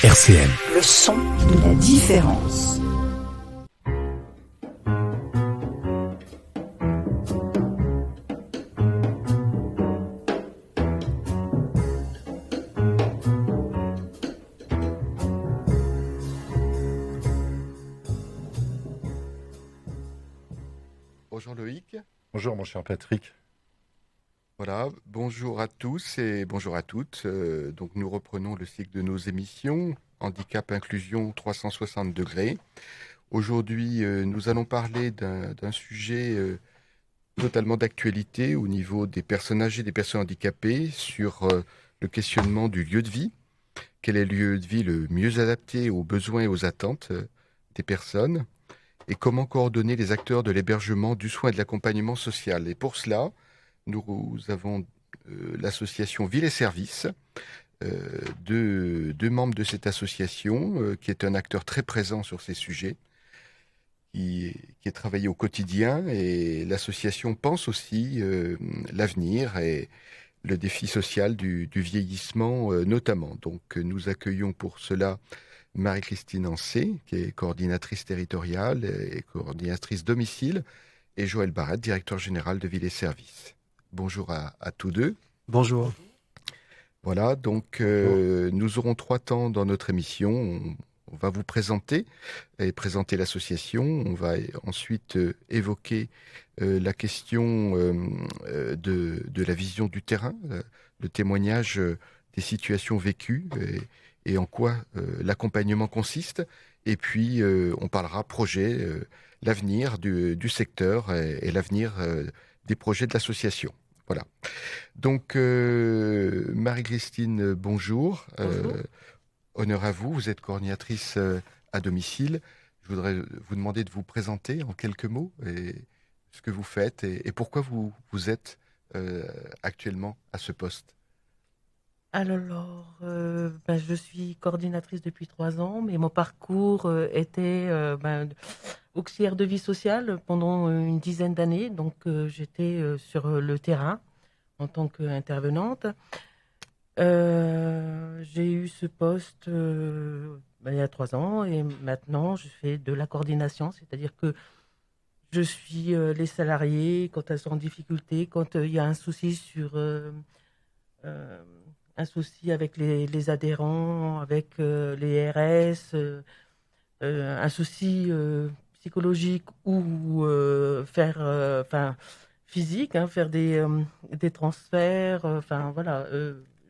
RCM. Le son de la différence. Bonjour Loïc. Bonjour mon cher Patrick. Voilà, bonjour à tous et bonjour à toutes. Donc nous reprenons le cycle de nos émissions Handicap Inclusion 360 degrés. Aujourd'hui, nous allons parler d'un sujet totalement d'actualité au niveau des personnes âgées, des personnes handicapées, sur le questionnement du lieu de vie. Quel est le lieu de vie le mieux adapté aux besoins et aux attentes des personnes? Et comment coordonner les acteurs de l'hébergement, du soin et de l'accompagnement social. Et pour cela, nous avons l'association Ville et Services, deux membres de cette association, qui est un acteur très présent sur ces sujets, qui est travaillé au quotidien. Et l'association pense aussi l'avenir et le défi social du vieillissement notamment. Donc nous accueillons pour cela Marie-Christine Ancé, qui est coordinatrice territoriale et coordinatrice domicile, et Joël Barrette, directeur général de Ville et Services. Bonjour à tous deux. Bonjour. Voilà, donc nous aurons 3 temps dans notre émission. On va vous présenter et présenter l'association. On va ensuite évoquer la question de la vision du terrain, le témoignage des situations vécues et en quoi l'accompagnement consiste. Et puis, on parlera projet, l'avenir du secteur et l'avenir des projets de l'association. Voilà. Donc, Marie-Christine, bonjour. Bonjour. Honneur à vous. Vous êtes coordinatrice à domicile. Je voudrais vous demander de vous présenter en quelques mots et ce que vous faites et pourquoi vous êtes actuellement à ce poste. Alors, je suis coordinatrice depuis 3 ans, mais mon parcours était auxiliaire de vie sociale pendant une dizaine d'années. Donc, j'étais sur le terrain en tant qu'intervenante. J'ai eu ce poste il y a 3 ans et maintenant, je fais de la coordination, c'est-à-dire que je suis les salariés quand elles sont en difficulté, quand il y a un souci un souci avec les adhérents, avec les RS, un souci psychologique ou physique, faire des transferts. Voilà,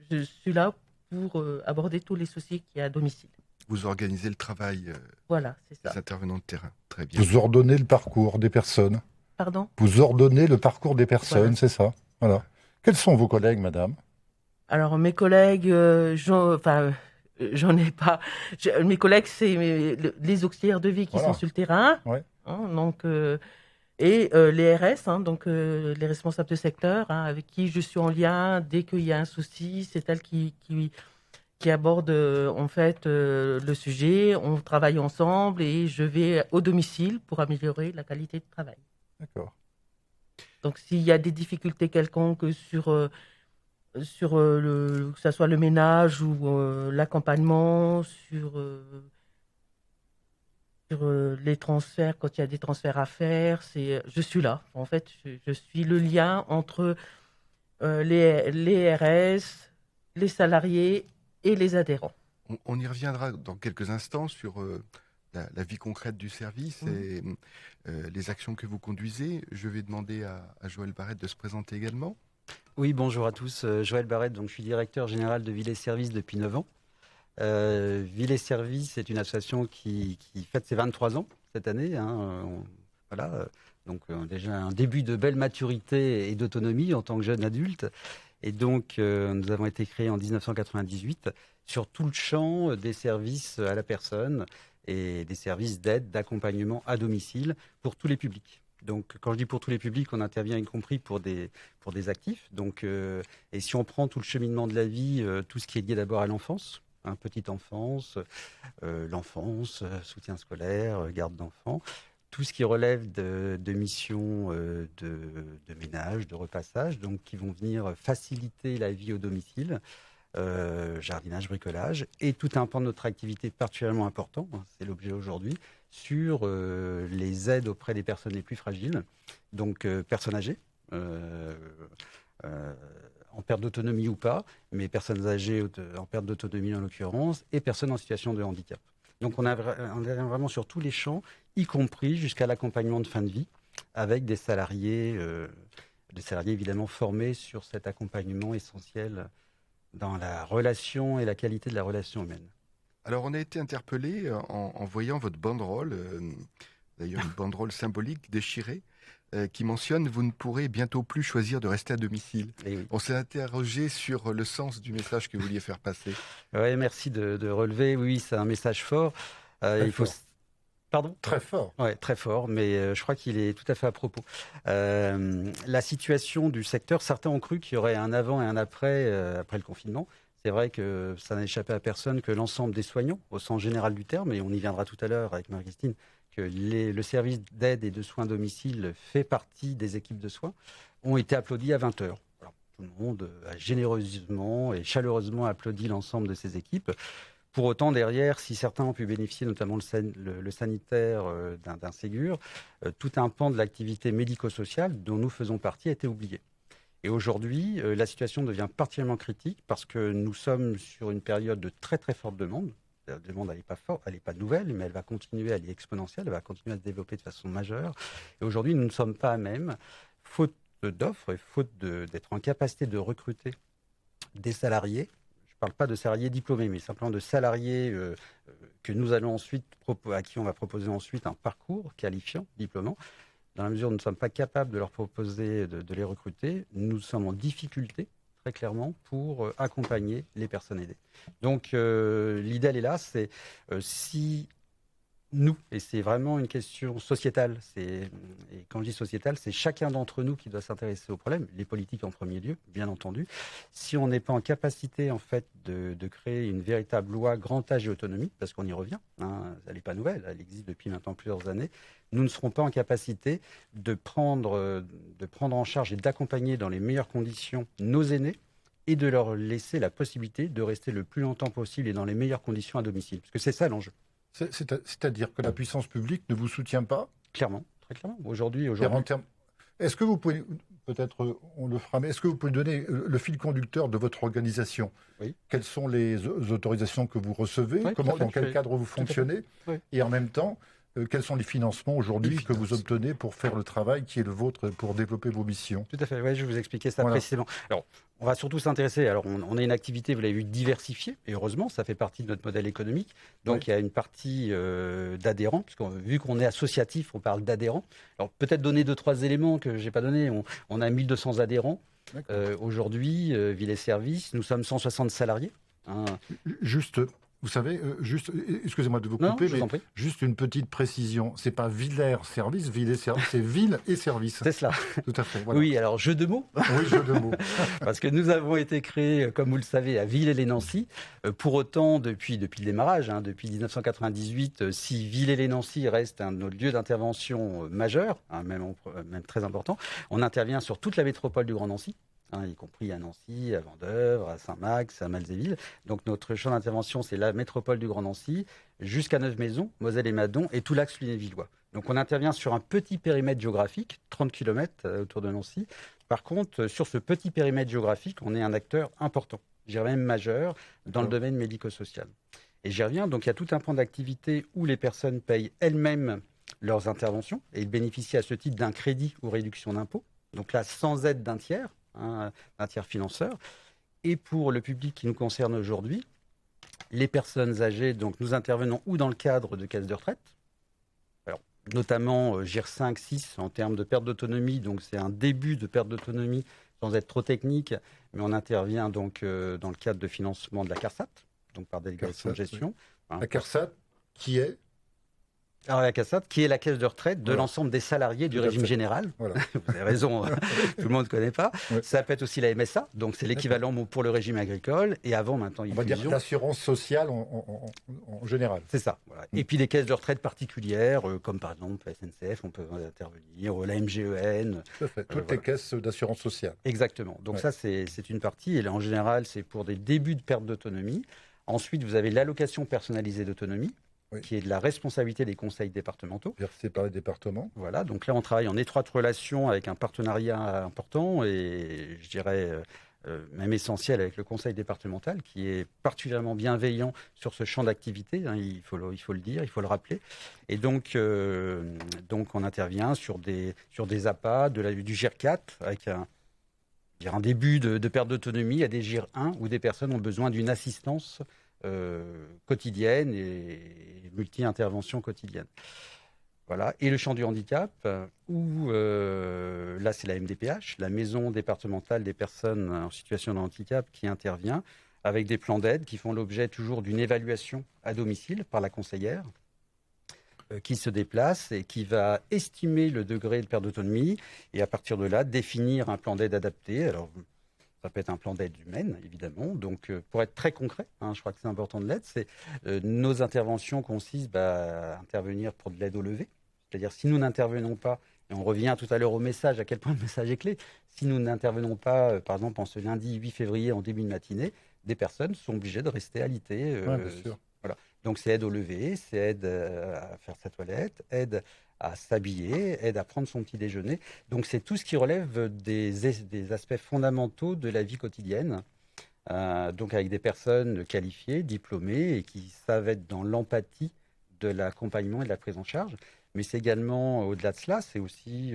je suis là pour aborder tous les soucis qu'il y a à domicile. Vous organisez le travail Voilà, c'est ça. des intervenants de terrain. Très bien. Vous ordonnez le parcours des personnes. Pardon ? Vous ordonnez le parcours des personnes, Voilà. c'est ça. Voilà. Quels sont vos collègues, madame? Alors, mes collègues, j'en ai pas. Mes collègues, c'est les auxiliaires de vie qui Voilà. sont sur le terrain. Ouais. Donc, et les RS, donc les responsables de secteur, avec qui je suis en lien dès qu'il y a un souci. C'est elles qui abordent en fait le sujet. On travaille ensemble et je vais au domicile pour améliorer la qualité de travail. D'accord. Donc, s'il y a des difficultés quelconques que ce soit le ménage ou l'accompagnement, sur les transferts, quand il y a des transferts à faire, je suis là. En fait, je suis le lien entre les RS, les salariés et les adhérents. On y reviendra dans quelques instants sur la vie concrète du service et les actions que vous conduisez. Je vais demander à Joël Barrette de se présenter également. Oui, bonjour à tous. Joël Barrette, donc je suis directeur général de Ville et Services depuis 9 ans. Ville et Services, c'est une association qui fête ses 23 ans cette année. Donc déjà un début de belle maturité et d'autonomie en tant que jeune adulte. Et donc nous avons été créés en 1998 sur tout le champ des services à la personne et des services d'aide, d'accompagnement à domicile pour tous les publics. Donc, quand je dis pour tous les publics, on intervient y compris pour des actifs. Donc, et si on prend tout le cheminement de la vie, tout ce qui est lié d'abord à l'enfance, petite enfance, l'enfance, soutien scolaire, garde d'enfants, tout ce qui relève de missions de ménage, de repassage, donc qui vont venir faciliter la vie au domicile. jardinage, bricolage, et tout un pan de notre activité particulièrement important, hein, c'est l'objet aujourd'hui, sur les aides auprès des personnes les plus fragiles, donc personnes âgées, en perte d'autonomie ou pas, mais personnes âgées en perte d'autonomie en l'occurrence, et personnes en situation de handicap. Donc on est vraiment sur tous les champs, y compris jusqu'à l'accompagnement de fin de vie, avec des salariés évidemment formés sur cet accompagnement essentiel dans la relation et la qualité de la relation humaine. Alors, on a été interpellé en voyant votre banderole, d'ailleurs une banderole symbolique déchirée, qui mentionne « Vous ne pourrez bientôt plus choisir de rester à domicile ». Oui. On s'est interrogé sur le sens du message que vous vouliez faire passer. Oui, merci de relever. Oui, c'est un message fort. Fort. Pardon ? Très fort. Oui, très fort, mais je crois qu'il est tout à fait à propos. La situation du secteur, certains ont cru qu'il y aurait un avant et un après, après le confinement. C'est vrai que ça n'a échappé à personne que l'ensemble des soignants, au sens général du terme, et on y viendra tout à l'heure avec Marie-Christine, que le service d'aide et de soins à domicile fait partie des équipes de soins, ont été applaudis à 20h. Alors, tout le monde a généreusement et chaleureusement applaudi l'ensemble de ces équipes. Pour autant, derrière, si certains ont pu bénéficier, notamment le sanitaire, d'un Ségur, tout un pan de l'activité médico-sociale dont nous faisons partie a été oublié. Et aujourd'hui, la situation devient particulièrement critique parce que nous sommes sur une période de très très forte demande. La demande, elle n'est pas nouvelle, mais elle va continuer, elle est exponentielle, elle va continuer à se développer de façon majeure. Et aujourd'hui, nous ne sommes pas à même, faute d'offres et faute d'être en capacité de recruter des salariés. Je ne parle pas de salariés diplômés, mais simplement de salariés que nous allons ensuite à qui on va proposer ensuite un parcours qualifiant, diplômant. Dans la mesure où nous ne sommes pas capables de leur proposer de les recruter, nous sommes en difficulté, très clairement, pour accompagner les personnes aidées. Donc, l'idée, elle est là, c'est si nous, et c'est vraiment une question sociétale, et quand je dis sociétale, c'est chacun d'entre nous qui doit s'intéresser au problème, les politiques en premier lieu, bien entendu. Si on n'est pas en capacité, en fait, de créer une véritable loi grand âge et autonomie, parce qu'on y revient, hein, elle n'est pas nouvelle, elle existe depuis maintenant plusieurs années, nous ne serons pas en capacité de prendre en charge et d'accompagner dans les meilleures conditions nos aînés et de leur laisser la possibilité de rester le plus longtemps possible et dans les meilleures conditions à domicile. Parce que c'est ça l'enjeu. C'est-à-dire que la puissance publique ne vous soutient pas ? Clairement, très clairement. Aujourd'hui. Est-ce que vous pouvez, peut-être on le fera, mais est-ce que vous pouvez donner le fil conducteur de votre organisation ? Oui. Quelles sont les autorisations que vous recevez ? Oui, dans quel cadre vous fonctionnez ? Oui. Et en même temps, quels sont les financements aujourd'hui que vous obtenez pour faire le travail qui est le vôtre pour développer vos missions ? Tout à fait, oui, je vais vous expliquer ça précisément. Alors, on va surtout s'intéresser, on a une activité, vous l'avez vu, diversifiée, et heureusement, ça fait partie de notre modèle économique. Donc, il y a une partie d'adhérents, parce que vu qu'on est associatif, on parle d'adhérents. Alors, peut-être donner 2-3 éléments que je n'ai pas donnés. On a 1200 adhérents. Aujourd'hui, Villers Services, nous sommes 160 salariés. Hein. Juste... Vous savez, excusez-moi de vous couper, mais juste une petite précision. C'est pas Villers Service, c'est Ville et Service. C'est cela. Tout à fait. Voilà. Oui, alors jeu de mots. Oui, jeu de mots. Parce que nous avons été créés, comme vous le savez, à Villers-lès-Nancy. Pour autant, depuis le démarrage, depuis 1998, si Villers-lès-Nancy reste un de nos lieux d'intervention majeur, même très important, on intervient sur toute la métropole du Grand Nancy. Y compris à Nancy, à Vendeuvre, à Saint-Max, à Malzéville. Donc notre champ d'intervention, c'est la métropole du Grand Nancy, jusqu'à Neuve-Maisons, Moselle et Madon, et tout l'axe lunévillois. Donc on intervient sur un petit périmètre géographique, 30 km autour de Nancy. Par contre, sur ce petit périmètre géographique, on est un acteur important, je dirais même majeur, dans le domaine médico-social. Et j'y reviens, donc il y a tout un pan d'activité où les personnes payent elles-mêmes leurs interventions, et ils bénéficient à ce titre d'un crédit ou réduction d'impôt. Donc là, sans aide d'un tiers financeur. Et pour le public qui nous concerne aujourd'hui, les personnes âgées, donc nous intervenons ou dans le cadre de caisses de retraite, alors, notamment GIR 5, 6 en termes de perte d'autonomie, donc c'est un début de perte d'autonomie sans être trop technique, mais on intervient donc dans le cadre de financement de la CARSAT, donc par délégation de gestion. La CARSAT qui est Alors la CASAT, qui est la caisse de retraite de l'ensemble des salariés du régime général. Voilà. Vous avez raison, tout le monde ne connaît pas. Ouais. Ça peut être aussi la MSA, donc c'est l'équivalent pour le régime agricole. Et avant, maintenant, il y a on va dire l'assurance sociale en général. C'est ça. Voilà. Et puis les caisses de retraite particulières, comme par exemple la SNCF, on peut intervenir, la MGEN. Tout à fait. Toutes les caisses d'assurance sociale. Exactement. Donc ça, c'est une partie. Et là, en général, c'est pour des débuts de perte d'autonomie. Ensuite, vous avez l'allocation personnalisée d'autonomie. Oui. Qui est de la responsabilité des conseils départementaux. Versé par les départements. Voilà, donc là on travaille en étroite relation avec un partenariat important et je dirais même essentiel avec le conseil départemental qui est particulièrement bienveillant sur ce champ d'activité, hein, il faut le dire, il faut le rappeler. Et donc on intervient sur des APA, du GIR 4 avec un début de perte d'autonomie, à des GIR 1 où des personnes ont besoin d'une assistance quotidienne et multi-intervention quotidienne. Voilà. Et le champ du handicap, où là c'est la MDPH, la maison départementale des personnes en situation de handicap, qui intervient avec des plans d'aide qui font l'objet toujours d'une évaluation à domicile par la conseillère qui se déplace et qui va estimer le degré de perte d'autonomie et à partir de là définir un plan d'aide adapté. Alors, ça peut être un plan d'aide humaine, évidemment. Donc, pour être très concret, je crois que c'est important de l'aide, nos interventions consistent à intervenir pour de l'aide au lever. C'est-à-dire, si nous n'intervenons pas, et on revient tout à l'heure au message, à quel point le message est clé, si nous n'intervenons pas, par exemple, en ce lundi 8 février, en début de matinée, des personnes sont obligées de rester alitées. Bien sûr. Voilà. Donc, c'est aide au lever, c'est aide à faire sa toilette, aide à s'habiller, aide à prendre son petit déjeuner. Donc c'est tout ce qui relève des aspects fondamentaux de la vie quotidienne, donc avec des personnes qualifiées, diplômées et qui savent être dans l'empathie de l'accompagnement et de la prise en charge. Mais c'est également, au-delà de cela, c'est aussi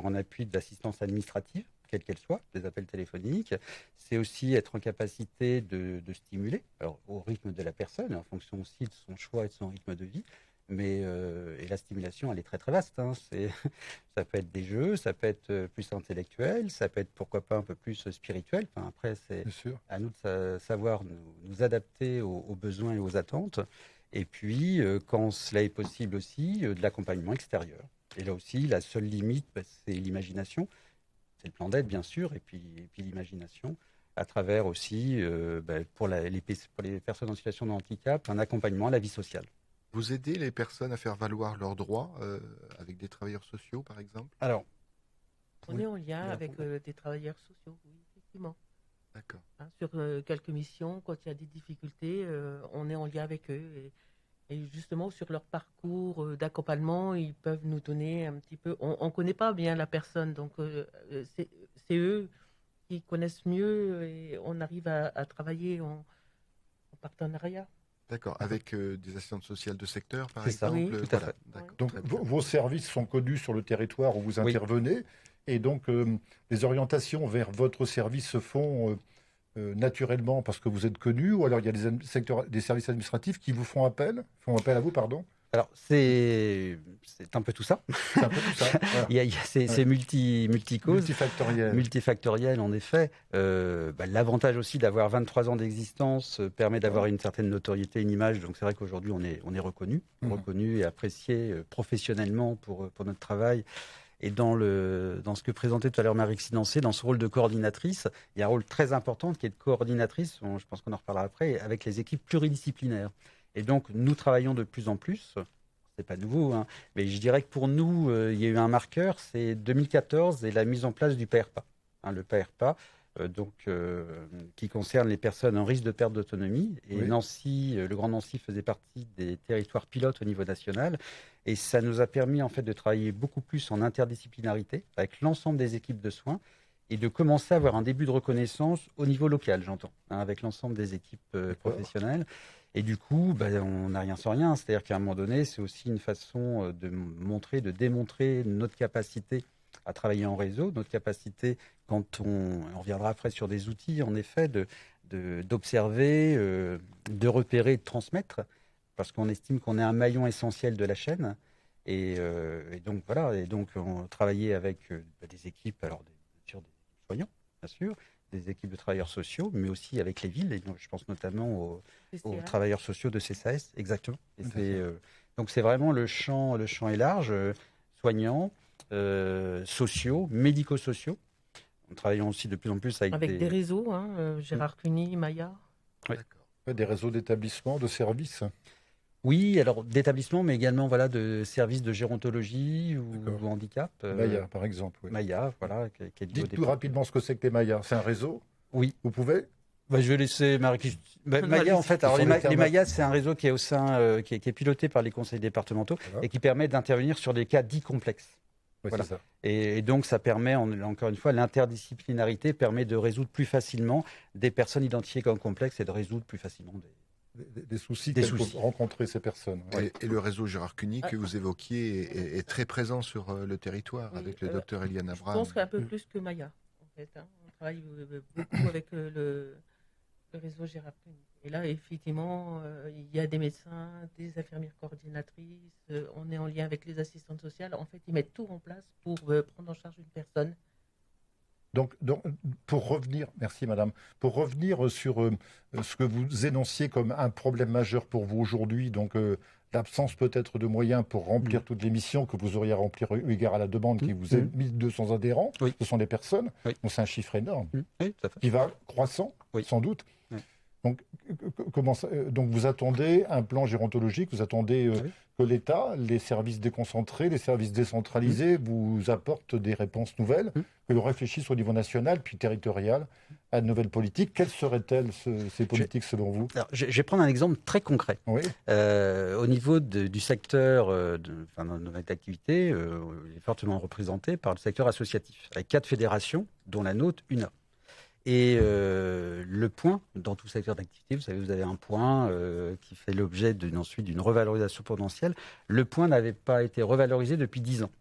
en appui de l'assistance administrative, quelle qu'elle soit, des appels téléphoniques. C'est aussi être en capacité de stimuler, alors, au rythme de la personne, en fonction aussi de son choix et de son rythme de vie. Mais et la stimulation, elle est très très vaste. Ça peut être des jeux, ça peut être plus intellectuel, ça peut être pourquoi pas un peu plus spirituel. Enfin, après, c'est à nous de savoir nous adapter aux besoins et aux attentes. Et puis, quand cela est possible aussi, de l'accompagnement extérieur. Et là aussi, la seule limite, c'est l'imagination. C'est le plan d'aide, bien sûr, et puis l'imagination, à travers aussi, pour les personnes en situation de handicap, un accompagnement à la vie sociale. Vous aidez les personnes à faire valoir leurs droits avec des travailleurs sociaux, par exemple? Alors, on est en lien avec des travailleurs sociaux, oui, effectivement. D'accord. Sur quelques missions, quand il y a des difficultés, on est en lien avec eux. Et justement, sur leur parcours d'accompagnement, ils peuvent nous donner un petit peu... On ne connaît pas bien la personne, donc c'est eux qui connaissent mieux et on arrive à travailler en partenariat. D'accord, avec des assistantes sociales de secteur, par exemple. Oui, tout à fait. Donc, vos services sont connus sur le territoire où vous intervenez, et donc les orientations vers votre service se font naturellement parce que vous êtes connu, ou alors il y a des services administratifs qui vous font appel à vous, pardon. Alors, c'est un peu tout ça. C'est un peu tout ça. Voilà. C'est multi-cause. Multifactoriel, en effet. L'avantage aussi d'avoir 23 ans d'existence permet d'avoir une certaine notoriété, une image. Donc, c'est vrai qu'aujourd'hui, on est reconnu et apprécié professionnellement pour notre travail. Et dans ce que présentait tout à l'heure Marie-Xine Ancet, dans ce rôle de coordinatrice, il y a un rôle très important qui est de coordinatrice, je pense qu'on en reparlera après, avec les équipes pluridisciplinaires. Et donc, nous travaillons de plus en plus, c'est pas nouveau, mais je dirais que pour nous, il y a eu un marqueur, c'est 2014 et la mise en place du PRPA. Le PRPA, qui concerne les personnes en risque de perte d'autonomie. Et Nancy, le Grand Nancy faisait partie des territoires pilotes au niveau national. Et ça nous a permis en fait de travailler beaucoup plus en interdisciplinarité avec l'ensemble des équipes de soins et de commencer à avoir un début de reconnaissance au niveau local, j'entends, avec l'ensemble des équipes professionnelles. Et du coup, on n'a rien sans rien. C'est-à-dire qu'à un moment donné, c'est aussi une façon de démontrer notre capacité à travailler en réseau, notre capacité, quand on reviendra après sur des outils, en effet, d'observer, de repérer, de transmettre, parce qu'on estime qu'on est un maillon essentiel de la chaîne. Et donc, voilà. Et donc, on travaillait avec des équipes, alors des soignants, bien sûr, des équipes de travailleurs sociaux, mais aussi avec les villes. Et donc, je pense notamment aux travailleurs sociaux de CCAS, exactement. Et Donc c'est vraiment le champ est large, soignants, sociaux, médico-sociaux. Nous travaillons aussi de plus en plus avec des réseaux, Gérard Cluny, Maya. Oui. Ouais, des réseaux d'établissements, de services. Oui, alors d'établissements, mais également de services de gérontologie ou handicap. Maya, par exemple. Oui. Maya, voilà. Qui est lié au Dites tout départ. rapidement ce que c'est que les Mayas. C'est un réseau? Oui. Vous pouvez? Je vais laisser Marie-Christine. Maya, en fait, Ce sont les Mayas, c'est un réseau qui est au sein, qui est piloté par les conseils départementaux et qui permet d'intervenir sur des cas dits complexes. Oui, Voilà. c'est ça. Et donc, ça permet, encore une fois, l'interdisciplinarité permet de résoudre plus facilement des personnes identifiées comme complexes et de résoudre plus facilement Des soucis Des qu'elles soucis. peuvent rencontrer, ces personnes. Ouais. Et le réseau Gérard Cuny que vous évoquiez est très présent sur le territoire Oui, avec le docteur Eliane Je Abraham. pense qu'un peu plus que Maya, en fait. On travaille beaucoup avec le réseau Gérard Cluny. Et là, effectivement, il y a des médecins, des infirmières coordinatrices, on est en lien avec les assistantes sociales. En fait, ils mettent tout en place pour prendre en charge une personne. Donc, pour revenir, merci madame, pour revenir sur ce que vous énonciez comme un problème majeur pour vous aujourd'hui, donc l'absence peut-être de moyens pour remplir toutes les missions que vous auriez à remplir eu égard à la demande qui vous est 1200 adhérents, Oui. ce sont des personnes, Oui. donc c'est un chiffre énorme, Oui, tout à fait. qui va croissant, Oui. sans doute. Oui. Donc, donc vous attendez un plan gérontologique, vous attendez Oui. que l'État, les services déconcentrés, les services décentralisés vous apportent des réponses nouvelles, que l'on réfléchisse au niveau national puis territorial à de nouvelles politiques. Quelles seraient-elles ces politiques selon vous? Alors, je vais prendre un exemple très concret. Oui. Au niveau du secteur de notre activité, il est fortement représenté par le secteur associatif, avec 4 fédérations, dont la nôtre, UNA. Et le point, dans tout secteur d'activité, vous savez, vous avez un point qui fait l'objet ensuite d'une revalorisation potentielle. Le point n'avait pas été revalorisé depuis 10 ans.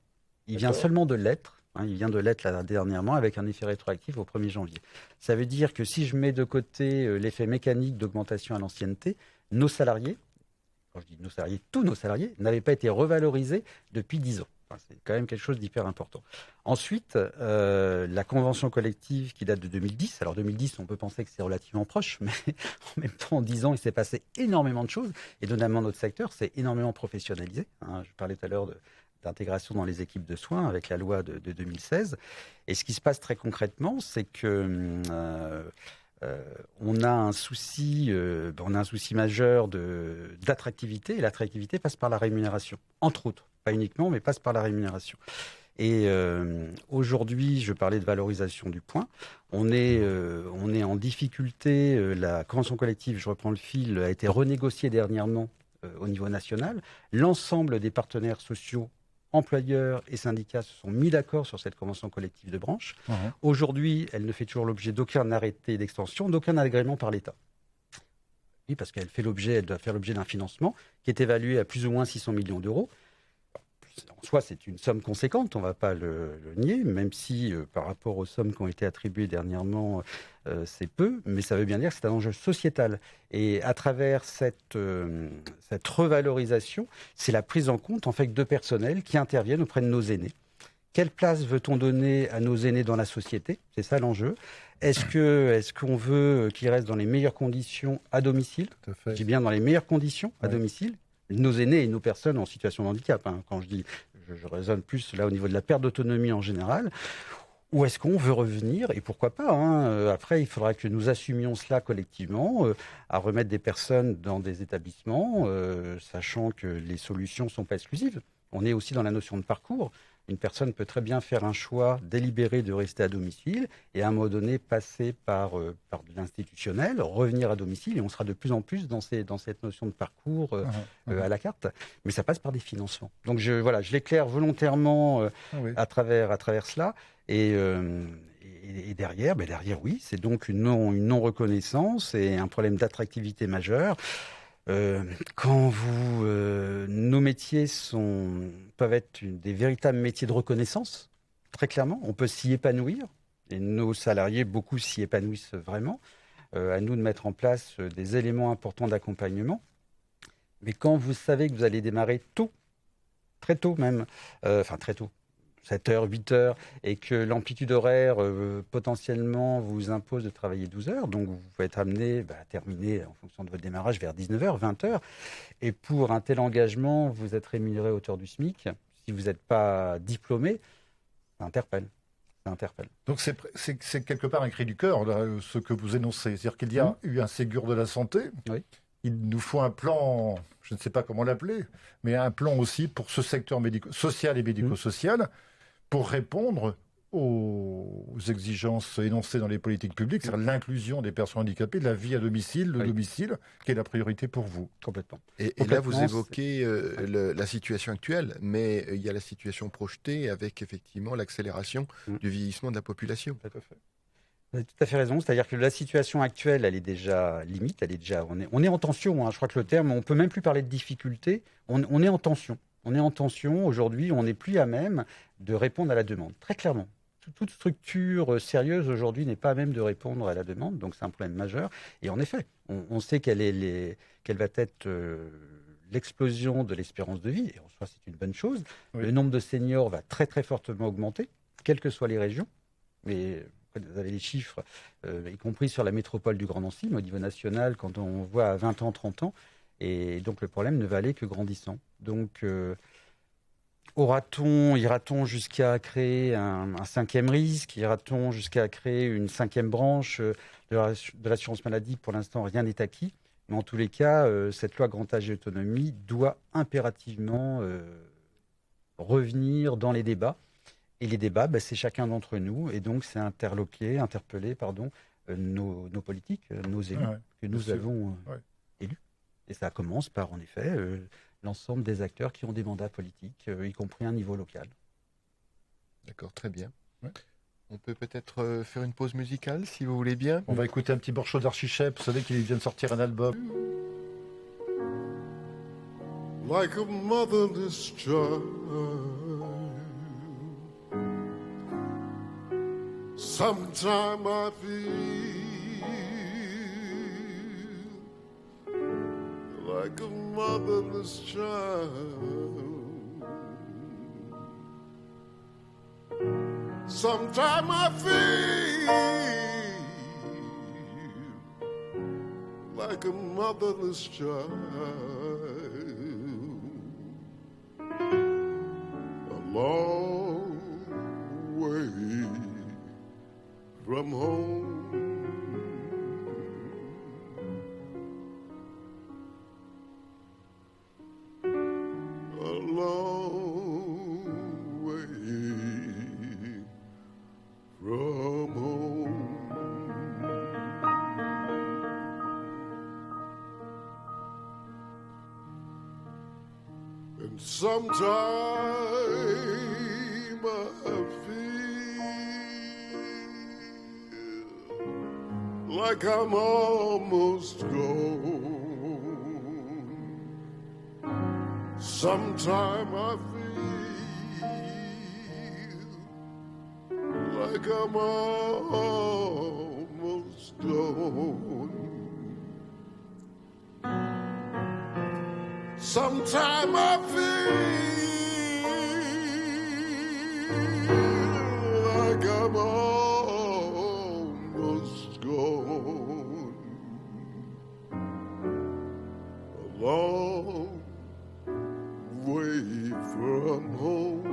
Il vient seulement de l'être. Il vient de l'être là, dernièrement avec un effet rétroactif au 1er janvier. Ça veut dire que si je mets de côté l'effet mécanique d'augmentation à l'ancienneté, nos salariés, quand je dis nos salariés, tous nos salariés, n'avaient pas été revalorisés depuis 10 ans. Enfin, c'est quand même quelque chose d'hyper important. Ensuite, la convention collective qui date de 2010. Alors 2010, on peut penser que c'est relativement proche, mais en même temps, en 10 ans, il s'est passé énormément de choses. Et notamment notre secteur s'est énormément professionnalisé. Je parlais tout à l'heure d'intégration dans les équipes de soins avec la loi de 2016. Et ce qui se passe très concrètement, c'est que on a un souci majeur d'attractivité. Et l'attractivité passe par la rémunération, entre autres. Pas uniquement, mais passe par la rémunération. Et aujourd'hui, je parlais de valorisation du point. On est en difficulté. La convention collective, je reprends le fil, a été renégociée dernièrement au niveau national. L'ensemble des partenaires sociaux, employeurs et syndicats se sont mis d'accord sur cette convention collective de branche. Aujourd'hui, elle ne fait toujours l'objet d'aucun arrêté d'extension, d'aucun agrément par l'État. Oui, parce qu'elle doit faire l'objet d'un financement qui est évalué à plus ou moins 600 millions d'euros. En soi, c'est une somme conséquente, on ne va pas le nier, même si par rapport aux sommes qui ont été attribuées dernièrement, c'est peu, mais ça veut bien dire que c'est un enjeu sociétal. Et à travers cette revalorisation, c'est la prise en compte en fait de personnels qui interviennent auprès de nos aînés. Quelle place veut-on donner à nos aînés dans la société? C'est ça l'enjeu. Est-ce qu'on veut qu'ils restent dans les meilleures conditions à domicile? Tout à fait. Je dis bien dans les meilleures conditions à domicile. Nos aînés et nos personnes en situation de handicap. Quand je dis, je raisonne plus là au niveau de la perte d'autonomie en général. Ou est-ce qu'on veut revenir, et pourquoi pas, après il faudra que nous assumions cela collectivement, à remettre des personnes dans des établissements, sachant que les solutions ne sont pas exclusives. On est aussi dans la notion de parcours. Une personne peut très bien faire un choix délibéré de rester à domicile et à un moment donné passer par de l'institutionnel, revenir à domicile, et on sera de plus en plus dans cette notion de parcours à la carte. Mais ça passe par des financements. Donc je l'éclaire volontairement à travers cela. Et derrière, oui, c'est donc une non-reconnaissance et un problème d'attractivité majeur. Nos métiers peuvent être des véritables métiers de reconnaissance, très clairement, on peut s'y épanouir, et nos salariés, beaucoup s'y épanouissent vraiment. À nous de mettre en place des éléments importants d'accompagnement. Mais quand vous savez que vous allez démarrer tôt, très tôt même, très tôt, 7 heures, 8 heures, et que l'amplitude horaire potentiellement vous impose de travailler 12 heures, donc vous pouvez être amené à terminer en fonction de votre démarrage vers 19 heures, 20 heures, et pour un tel engagement, vous êtes rémunéré à hauteur du SMIC. Si vous n'êtes pas diplômé, ça interpelle. Donc c'est quelque part un cri du cœur, là, ce que vous énoncez. C'est-à-dire qu'il y a eu un Ségur de la santé. Oui. Il nous faut un plan, je ne sais pas comment l'appeler, mais un plan aussi pour ce secteur social et médico-social pour répondre aux exigences énoncées dans les politiques publiques, c'est-à-dire l'inclusion des personnes handicapées, la vie à domicile, le domicile, qui est la priorité pour vous. Complètement. Et là, vous évoquez la situation actuelle, mais il y a la situation projetée avec effectivement l'accélération du vieillissement de la population. Tout à fait. Vous avez tout à fait raison. C'est-à-dire que la situation actuelle, elle est déjà limite. On est en tension. Hein. Je crois que le terme, on peut même plus parler de difficulté. On est en tension. On est en tension. Aujourd'hui, on n'est plus à même de répondre à la demande. Très clairement. Toute structure sérieuse aujourd'hui n'est pas à même de répondre à la demande. Donc, c'est un problème majeur. Et en effet, on sait quelle va être l'explosion de l'espérance de vie. Et en soi, c'est une bonne chose. Oui. Le nombre de seniors va très, très fortement augmenter, quelles que soient les régions. Mais vous avez les chiffres, y compris sur la métropole du Grand Nancy, mais au niveau national, quand on voit à 20 ans, 30 ans. Et donc, le problème ne va aller que grandissant. Donc, ira-t-on jusqu'à créer un cinquième risque? Ira-t-on jusqu'à créer une cinquième branche de l'assurance maladie? Pour l'instant, rien n'est acquis. Mais en tous les cas, cette loi grand âge et autonomie doit impérativement revenir dans les débats. Et les débats, c'est chacun d'entre nous. Et donc, c'est interpeller nos politiques, nos élus, que nous avons élus. Et ça commence par, en effet, l'ensemble des acteurs qui ont des mandats politiques, y compris à un niveau local. D'accord, très bien. Ouais. On peut peut-être faire une pause musicale, si vous voulez bien. On va écouter un petit morceau d'Archichep. Vous savez qu'il vient de sortir un album. Like a motherless child, sometime I feel like a motherless child. Sometime I feel like a motherless child. A long way from home. A long way from home. And sometime I feel like I'm almost gone. Sometime I feel like I'm almost gone. Sometime I feel like I'm almost gone. A long way from home.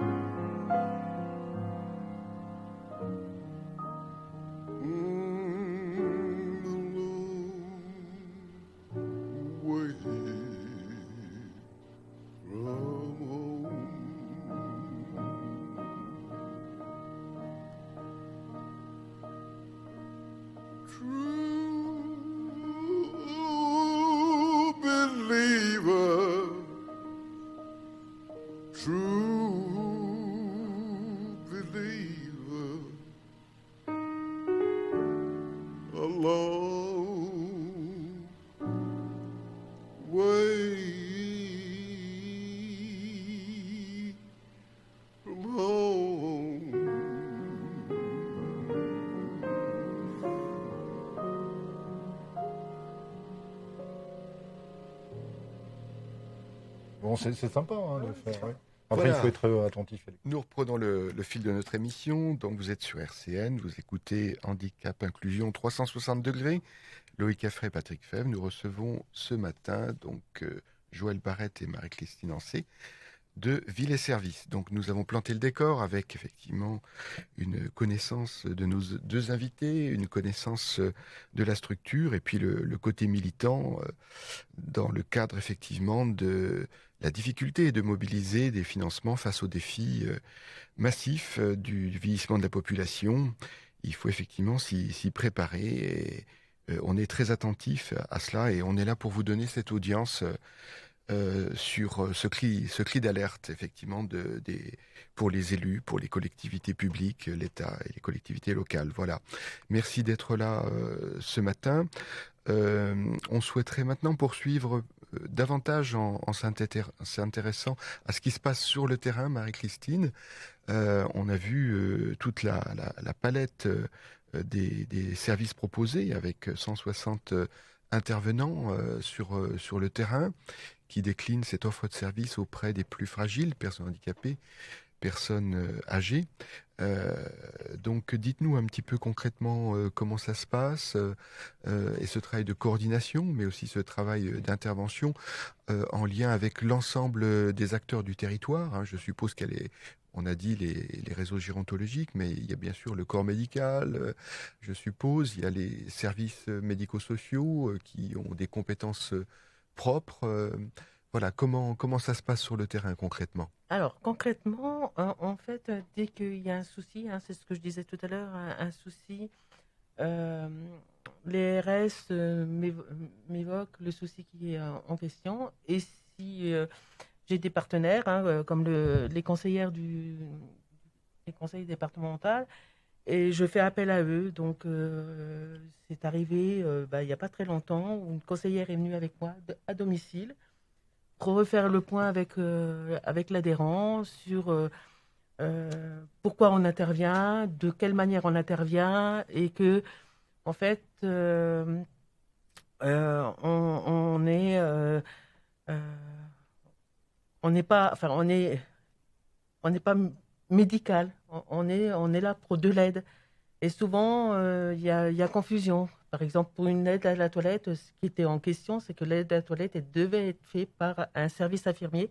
Bon, c'est sympa de le faire, oui. Après, Voilà. il faut être attentif. Nous reprenons le fil de notre émission. Donc, vous êtes sur RCN, vous écoutez Handicap Inclusion 360 degrés. Loïc Affray, Patrick Fèvre. Nous recevons ce matin donc Joël Barrette et Marie-Christine Ancé de Ville et Services. Donc, nous avons planté le décor avec effectivement une connaissance de nos deux invités, une connaissance de la structure et puis le côté militant dans le cadre effectivement de la difficulté de mobiliser des financements face aux défis massifs du vieillissement de la population. Il faut effectivement s'y préparer et on est très attentif à cela et on est là pour vous donner cette audience sur ce cri d'alerte effectivement pour les élus, pour les collectivités publiques, l'État et les collectivités locales. Voilà. Merci d'être là ce matin. On souhaiterait maintenant poursuivre davantage en s'intéressant à ce qui se passe sur le terrain, Marie-Christine. On a vu toute la palette des services proposés avec 160 intervenants sur le terrain qui déclinent cette offre de service auprès des plus fragiles, personnes handicapées, personnes âgées. Donc dites-nous un petit peu concrètement comment ça se passe et ce travail de coordination, mais aussi ce travail d'intervention en lien avec l'ensemble des acteurs du territoire. Hein. Je suppose on a dit les réseaux gérontologiques, mais il y a bien sûr le corps médical, je suppose, il y a les services médico-sociaux qui ont des compétences propres. Voilà, comment ça se passe sur le terrain concrètement? Alors, concrètement, en fait, dès qu'il y a un souci, c'est ce que je disais tout à l'heure, un souci, les RS m'évoquent le souci qui est en question. Et si j'ai des partenaires, comme les conseillères les conseils départementaux, et je fais appel à eux. Donc, c'est arrivé il n'y a pas très longtemps où une conseillère est venue avec moi à domicile pour refaire le point avec l'adhérent sur pourquoi on intervient, de quelle manière on intervient, et que, en fait, on n'est pas, enfin, on n'est pas médical. On est là pour de l'aide. Et souvent, il y a confusion. Par exemple, pour une aide à la toilette, ce qui était en question, c'est que l'aide à la toilette elle devait être faite par un service infirmier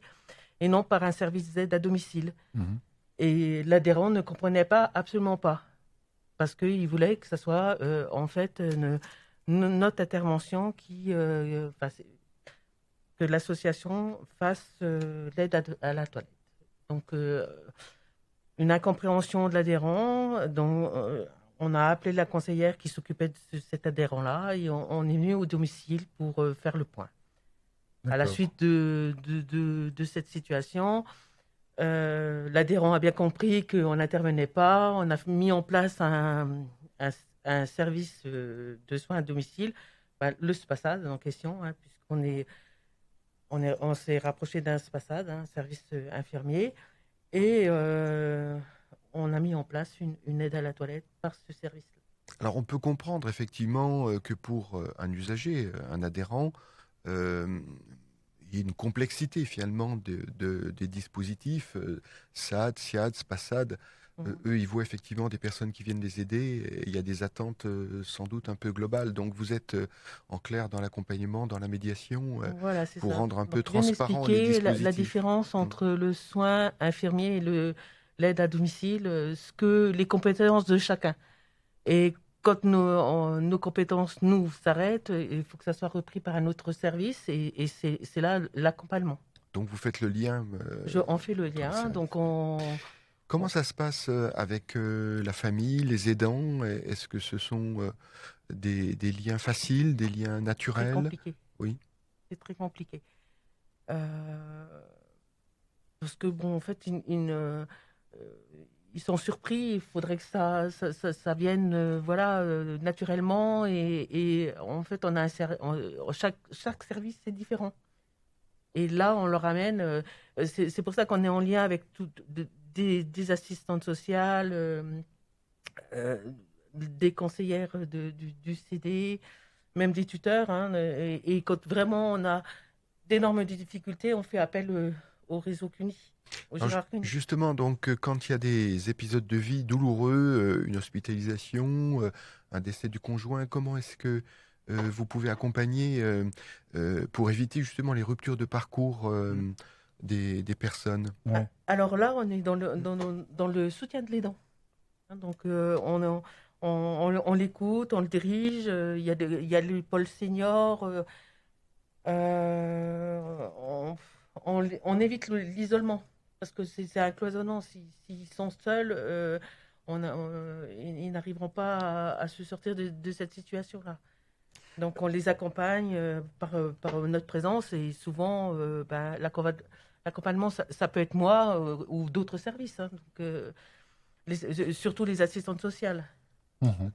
et non par un service d'aide à domicile. Mhm. Et l'adhérent ne comprenait absolument pas, parce qu'il voulait que ce soit en fait notre intervention que l'association fasse l'aide à la toilette. Donc, une incompréhension de l'adhérent, dont on a appelé la conseillère qui s'occupait de cet adhérent-là et on est venu au domicile pour faire le point. À la suite de cette situation, l'adhérent a bien compris qu'on n'intervenait pas. On a mis en place un service de soins à domicile, le SPASAD en question, puisqu'on s'est rapproché d'un SPASAD, un service infirmier, et on a mis en place une aide à la toilette par ce service-là. Alors, on peut comprendre effectivement que pour un usager, un adhérent, il y a une complexité finalement des dispositifs, SAD, SIAD, SPASAD. Eux, ils voient effectivement des personnes qui viennent les aider et il y a des attentes sans doute un peu globales. Donc, vous êtes en clair dans l'accompagnement, dans la médiation, Voilà, c'est pour ça. rendre un peu Donc, bien transparent les expliquer dispositifs. la différence entre le soin infirmier et l'aide à domicile, ce que les compétences de chacun. Et quand nos compétences nous s'arrêtent, il faut que ça soit repris par un autre service et c'est là l'accompagnement. Donc, vous faites le lien. On fait le lien, donc Comment ça se passe avec la famille, les aidants? Est-ce que ce sont des liens faciles, des liens c'est naturels? très compliqué. Oui. C'est très compliqué. Parce que, bon, en fait, ils sont surpris. Il faudrait que ça vienne naturellement. Et en fait, on a chaque service, c'est différent. Et là, on leur amène. C'est pour ça qu'on est en lien avec des assistantes sociales, des conseillères du CD, même des tuteurs. Et quand vraiment on a d'énormes difficultés, on fait appel au réseau CUNY, au Alors, Gérard CUNY. justement, donc, quand il y a des épisodes de vie douloureux, une hospitalisation, un décès du conjoint, comment est-ce que vous pouvez accompagner pour éviter justement les ruptures de parcours des personnes? Ouais. Alors là, on est dans le soutien de l'aidant. Hein, donc, on l'écoute, on le dirige. Il y a le pôle senior. On évite l'isolement parce que c'est un cloisonnement. S'ils sont seuls, ils n'arriveront pas à se sortir de cette situation-là. Donc, on les accompagne par notre présence et souvent, l'accompagnement, ça peut être moi ou d'autres services. Hein. Donc, surtout les assistantes sociales. Mhm.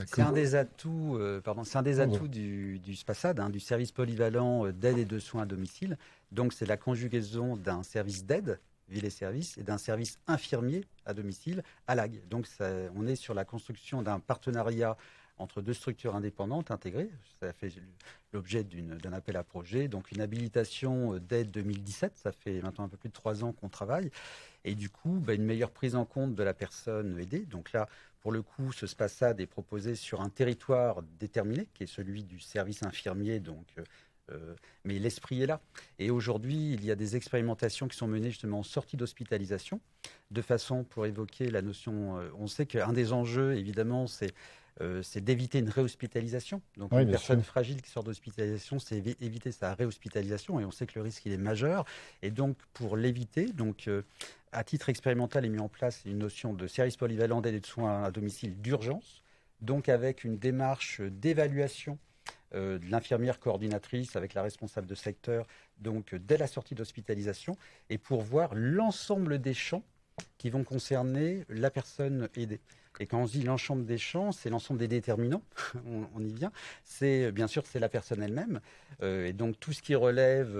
C'est un D'accord. des atouts, du SPASAD, hein, du service polyvalent d'aide et de soins à domicile. Donc, c'est la conjugaison d'un service d'aide, ville et service, et d'un service infirmier à domicile, à l'AG. Donc, on est sur la construction d'un partenariat entre deux structures indépendantes intégrées. Ça fait l'objet d'un appel à projet, donc une habilitation dès 2017. Ça fait maintenant un peu plus de 3 ans qu'on travaille. Et du coup, une meilleure prise en compte de la personne aidée. Donc là, pour le coup, ce SPASAD est proposé sur un territoire déterminé, qui est celui du service infirmier. Mais l'esprit est là. Et aujourd'hui, il y a des expérimentations qui sont menées justement en sortie d'hospitalisation, de façon pour évoquer la notion. On sait qu'un des enjeux, évidemment, c'est d'éviter une réhospitalisation. Donc, Oui, une bien personne sûr. fragile qui sort d'hospitalisation, c'est éviter sa réhospitalisation. Et on sait que le risque, il est majeur. Et donc, pour l'éviter, à titre expérimental, est mis en place une notion de service polyvalent d'aide et de soins à domicile d'urgence, donc avec une démarche d'évaluation de l'infirmière coordinatrice avec la responsable de secteur, donc dès la sortie d'hospitalisation, et pour voir l'ensemble des champs qui vont concerner la personne aidée. Et quand on se dit l'ensemble des champs, c'est l'ensemble des déterminants, on y vient. Bien sûr, c'est la personne elle-même. Et donc, tout ce qui relève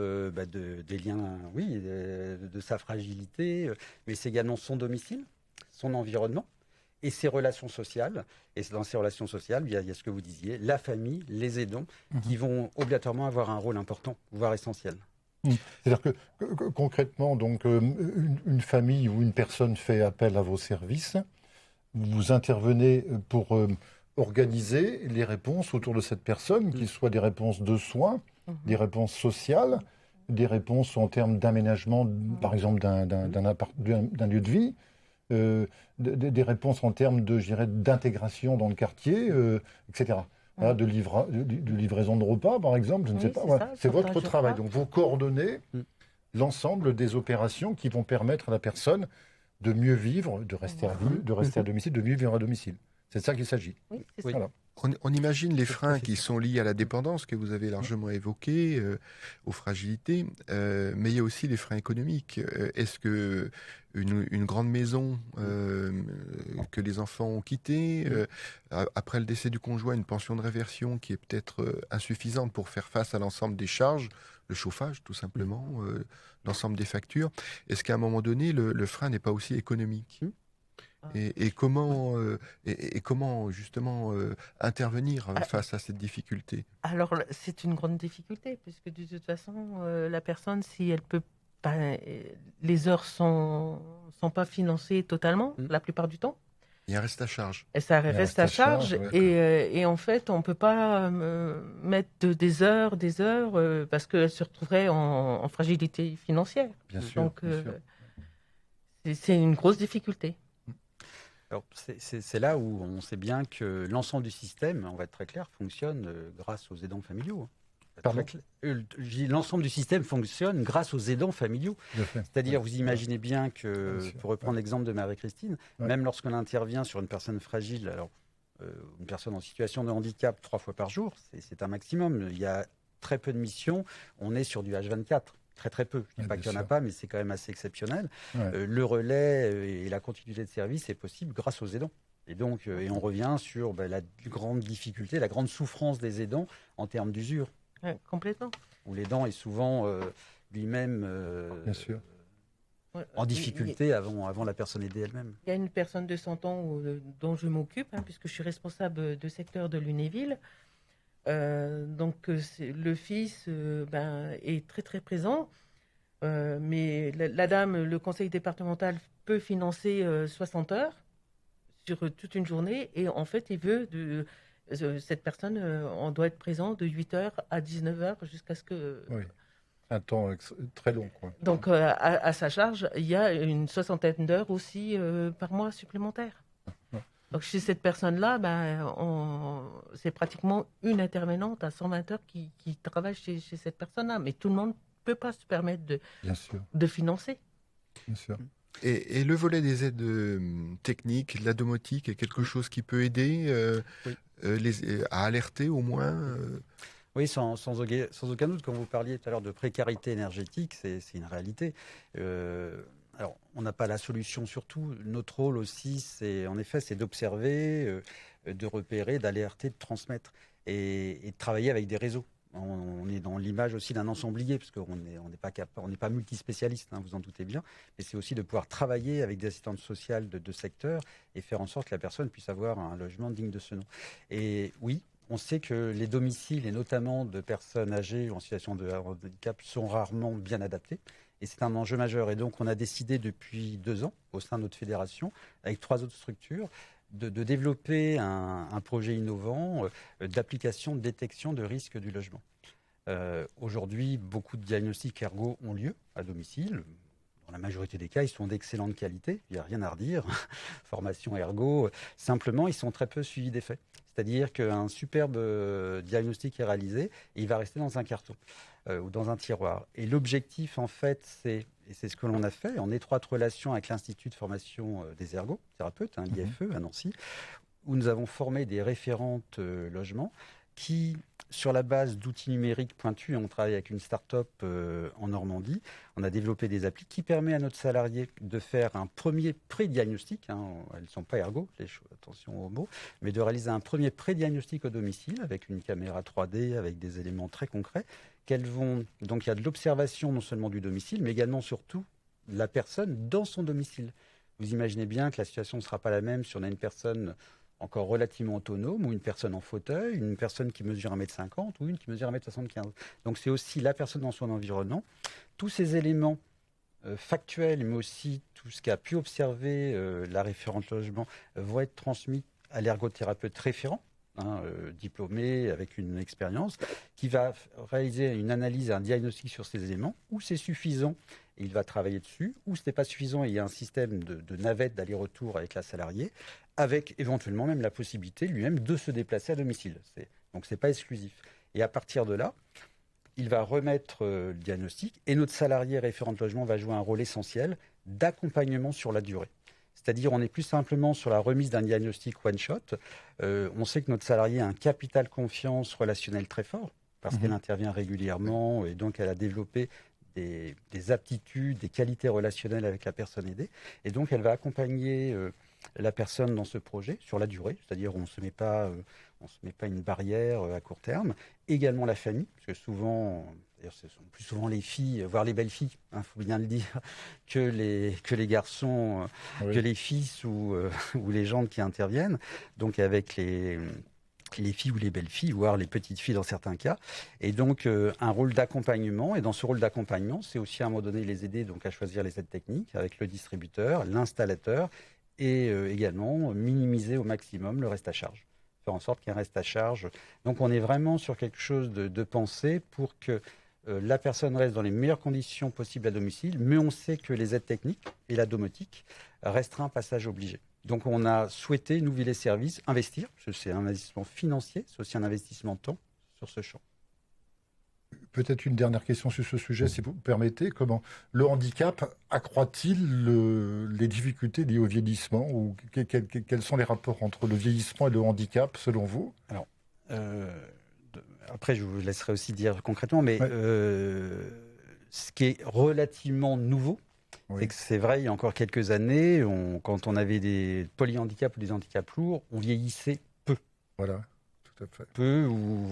des liens, oui, de sa fragilité, mais c'est également son domicile, son environnement et ses relations sociales. Et dans ces relations sociales, il y a ce que vous disiez, la famille, les aidants, qui vont obligatoirement avoir un rôle important, voire essentiel. C'est-à-dire que concrètement, donc, une famille ou une personne fait appel à vos services, vous intervenez pour organiser les réponses autour de cette personne, qu'ils soient des réponses de soins, des réponses sociales, des réponses en termes d'aménagement, par exemple, d'un lieu de vie, des réponses en termes d'intégration dans le quartier, etc. Voilà, de livraison de repas, par exemple, je ne sais pas. Voilà. C'est votre travail. Donc, vous coordonnez l'ensemble des opérations qui vont permettre à la personne de mieux vivre, de rester à domicile, de mieux vivre à domicile. C'est de ça qu'il s'agit. Oui, c'est ça. Voilà. On imagine les freins qui sont liés à la dépendance que vous avez largement évoqués, aux fragilités, mais il y a aussi les freins économiques. Est-ce que une grande maison que les enfants ont quittée, après le décès du conjoint, une pension de réversion qui est peut-être insuffisante pour faire face à l'ensemble des charges, le chauffage tout simplement, l'ensemble des factures, est-ce qu'à un moment donné, le frein n'est pas aussi économique ? Et comment justement intervenir face à cette difficulté? Alors, c'est une grande difficulté, puisque de toute façon, la personne, si elle peut pas, les heures sont pas financées totalement, la plupart du temps. Il y a un reste à charge. Et ça reste à charge. Ouais, et en fait, on ne peut pas mettre des heures, parce qu'elle se retrouverait en fragilité financière. Bien sûr. Donc, bien sûr. c'est une grosse difficulté. Alors, c'est là où on sait bien que l'ensemble du système, on va être très clair, fonctionne grâce aux aidants familiaux. Pardon ? L'ensemble du système fonctionne grâce aux aidants familiaux. C'est-à-dire, vous imaginez bien que, Bien sûr. pour reprendre l'exemple de Marie-Christine, Ouais. même lorsqu'on intervient sur une personne fragile, alors, une personne en situation de handicap 3 fois par jour, c'est un maximum. Il y a très peu de missions. On est sur du H24. Très très peu. Je ne dis pas Bien qu'il n'y en a sûr. pas, mais c'est quand même assez exceptionnel. Ouais. Le relais et la continuité de service est possible grâce aux aidants. Et donc, on revient sur la grande difficulté, la grande souffrance des aidants en termes d'usure. Ouais, complètement. Où l'aidant est souvent lui-même Bien sûr. Ouais, en difficulté avant la personne aidée elle-même. Il y a une personne de 100 ans dont je m'occupe, puisque je suis responsable de secteur de Lunéville. Donc, le fils est très très présent. Mais la dame, le conseil départemental peut financer 60 heures sur toute une journée. Et en fait, il veut cette personne, on doit être présent de 8 heures à 19 heures jusqu'à ce que... Oui, un temps très long, quoi. Donc, à sa charge, il y a une soixantaine d'heures aussi par mois supplémentaires. Donc, chez cette personne-là, c'est pratiquement une intervenante à 120 heures qui travaille chez cette personne-là. Mais tout le monde ne peut pas se permettre Bien sûr, de financer. bien sûr. Et le volet des aides techniques, de la domotique, est quelque chose qui peut aider à alerter au moins Oui, sans aucun doute. Quand vous parliez tout à l'heure de précarité énergétique, c'est une réalité. Alors, on n'a pas la solution sur tout. Notre rôle aussi, c'est d'observer, de repérer, d'alerter, de transmettre et de travailler avec des réseaux. On est dans l'image aussi d'un ensemblier, parce qu'on n'est pas multispécialiste, hein, vous en doutez bien, mais c'est aussi de pouvoir travailler avec des assistantes sociales de secteurs et faire en sorte que la personne puisse avoir un logement digne de ce nom. Et oui, on sait que les domiciles, et notamment de personnes âgées ou en situation de handicap, sont rarement bien adaptés. Et c'est un enjeu majeur. Et donc, on a décidé depuis 2 ans, au sein de notre fédération, avec 3 autres structures, de développer un projet innovant d'application de détection de risques du logement. Aujourd'hui, beaucoup de diagnostics ergo ont lieu à domicile. Dans la majorité des cas, ils sont d'excellente qualité, il n'y a rien à redire. Formation ergo, simplement, ils sont très peu suivis d'effet. C'est-à-dire qu'un superbe diagnostic est réalisé et il va rester dans un carton ou dans un tiroir. Et l'objectif, en fait, et c'est ce que l'on a fait, en étroite relation avec l'Institut de formation des ergothérapeutes, l'IFE à Nancy, où nous avons formé des référentes logements qui, sur la base d'outils numériques pointus, on travaille avec une start-up en Normandie, on a développé des applis qui permettent à notre salarié de faire un premier pré-diagnostic, elles ne sont pas ergo, attention aux mots, mais de réaliser un premier pré-diagnostic au domicile avec une caméra 3D, avec des éléments très concrets, donc il y a de l'observation non seulement du domicile, mais également surtout de la personne dans son domicile. Vous imaginez bien que la situation ne sera pas la même si on a une personne encore relativement autonome, ou une personne en fauteuil, une personne qui mesure 1,50 m ou une qui mesure 1,75 m. Donc c'est aussi la personne dans son environnement. Tous ces éléments factuels, mais aussi tout ce qu'a pu observer la référente logement, vont être transmis à l'ergothérapeute référent, diplômé avec une expérience, qui va réaliser une analyse et un diagnostic sur ces éléments, où c'est suffisant et il va travailler dessus, où ce n'est pas suffisant et il y a un système de navette d'aller-retour avec la salariée, avec éventuellement même la possibilité lui-même de se déplacer à domicile. Donc ce n'est pas exclusif. Et à partir de là, il va remettre le diagnostic et notre salarié référent de logement va jouer un rôle essentiel d'accompagnement sur la durée. C'est-à-dire on n'est plus simplement sur la remise d'un diagnostic one-shot. On sait que notre salarié a un capital confiance relationnel très fort parce qu'elle intervient régulièrement et donc elle a développé des aptitudes, des qualités relationnelles avec la personne aidée. Et donc elle va accompagner la personne dans ce projet sur la durée, c'est-à-dire on ne se met pas une barrière à court terme. Également la famille, parce que souvent, d'ailleurs ce sont plus souvent les filles, voire les belles filles, faut bien le dire, que les garçons, que les fils ou les gens qui interviennent. Donc avec les filles ou les belles filles, voire les petites filles dans certains cas. Et donc, un rôle d'accompagnement. Et dans ce rôle d'accompagnement, c'est aussi à un moment donné les aider donc, à choisir les aides techniques avec le distributeur, l'installateur et également minimiser au maximum le reste à charge. Faire en sorte qu'il y ait un reste à charge. Donc, on est vraiment sur quelque chose de pensé pour que la personne reste dans les meilleures conditions possibles à domicile, mais on sait que les aides techniques et la domotique restera un passage obligé. Donc on a souhaité, nous, Villers Services, investir, parce que c'est un investissement financier, c'est aussi un investissement de temps sur ce champ. Peut-être une dernière question sur ce sujet, si vous me permettez. Comment le handicap accroît-il les difficultés liées au vieillissement ou quels sont les rapports entre le vieillissement et le handicap, selon vous? Alors, après, je vous laisserai aussi dire concrètement, mais ce qui est relativement nouveau, c'est que c'est vrai, il y a encore quelques années, quand on avait des polyhandicaps ou des handicaps lourds, on vieillissait peu. Voilà, tout à fait. Peu ou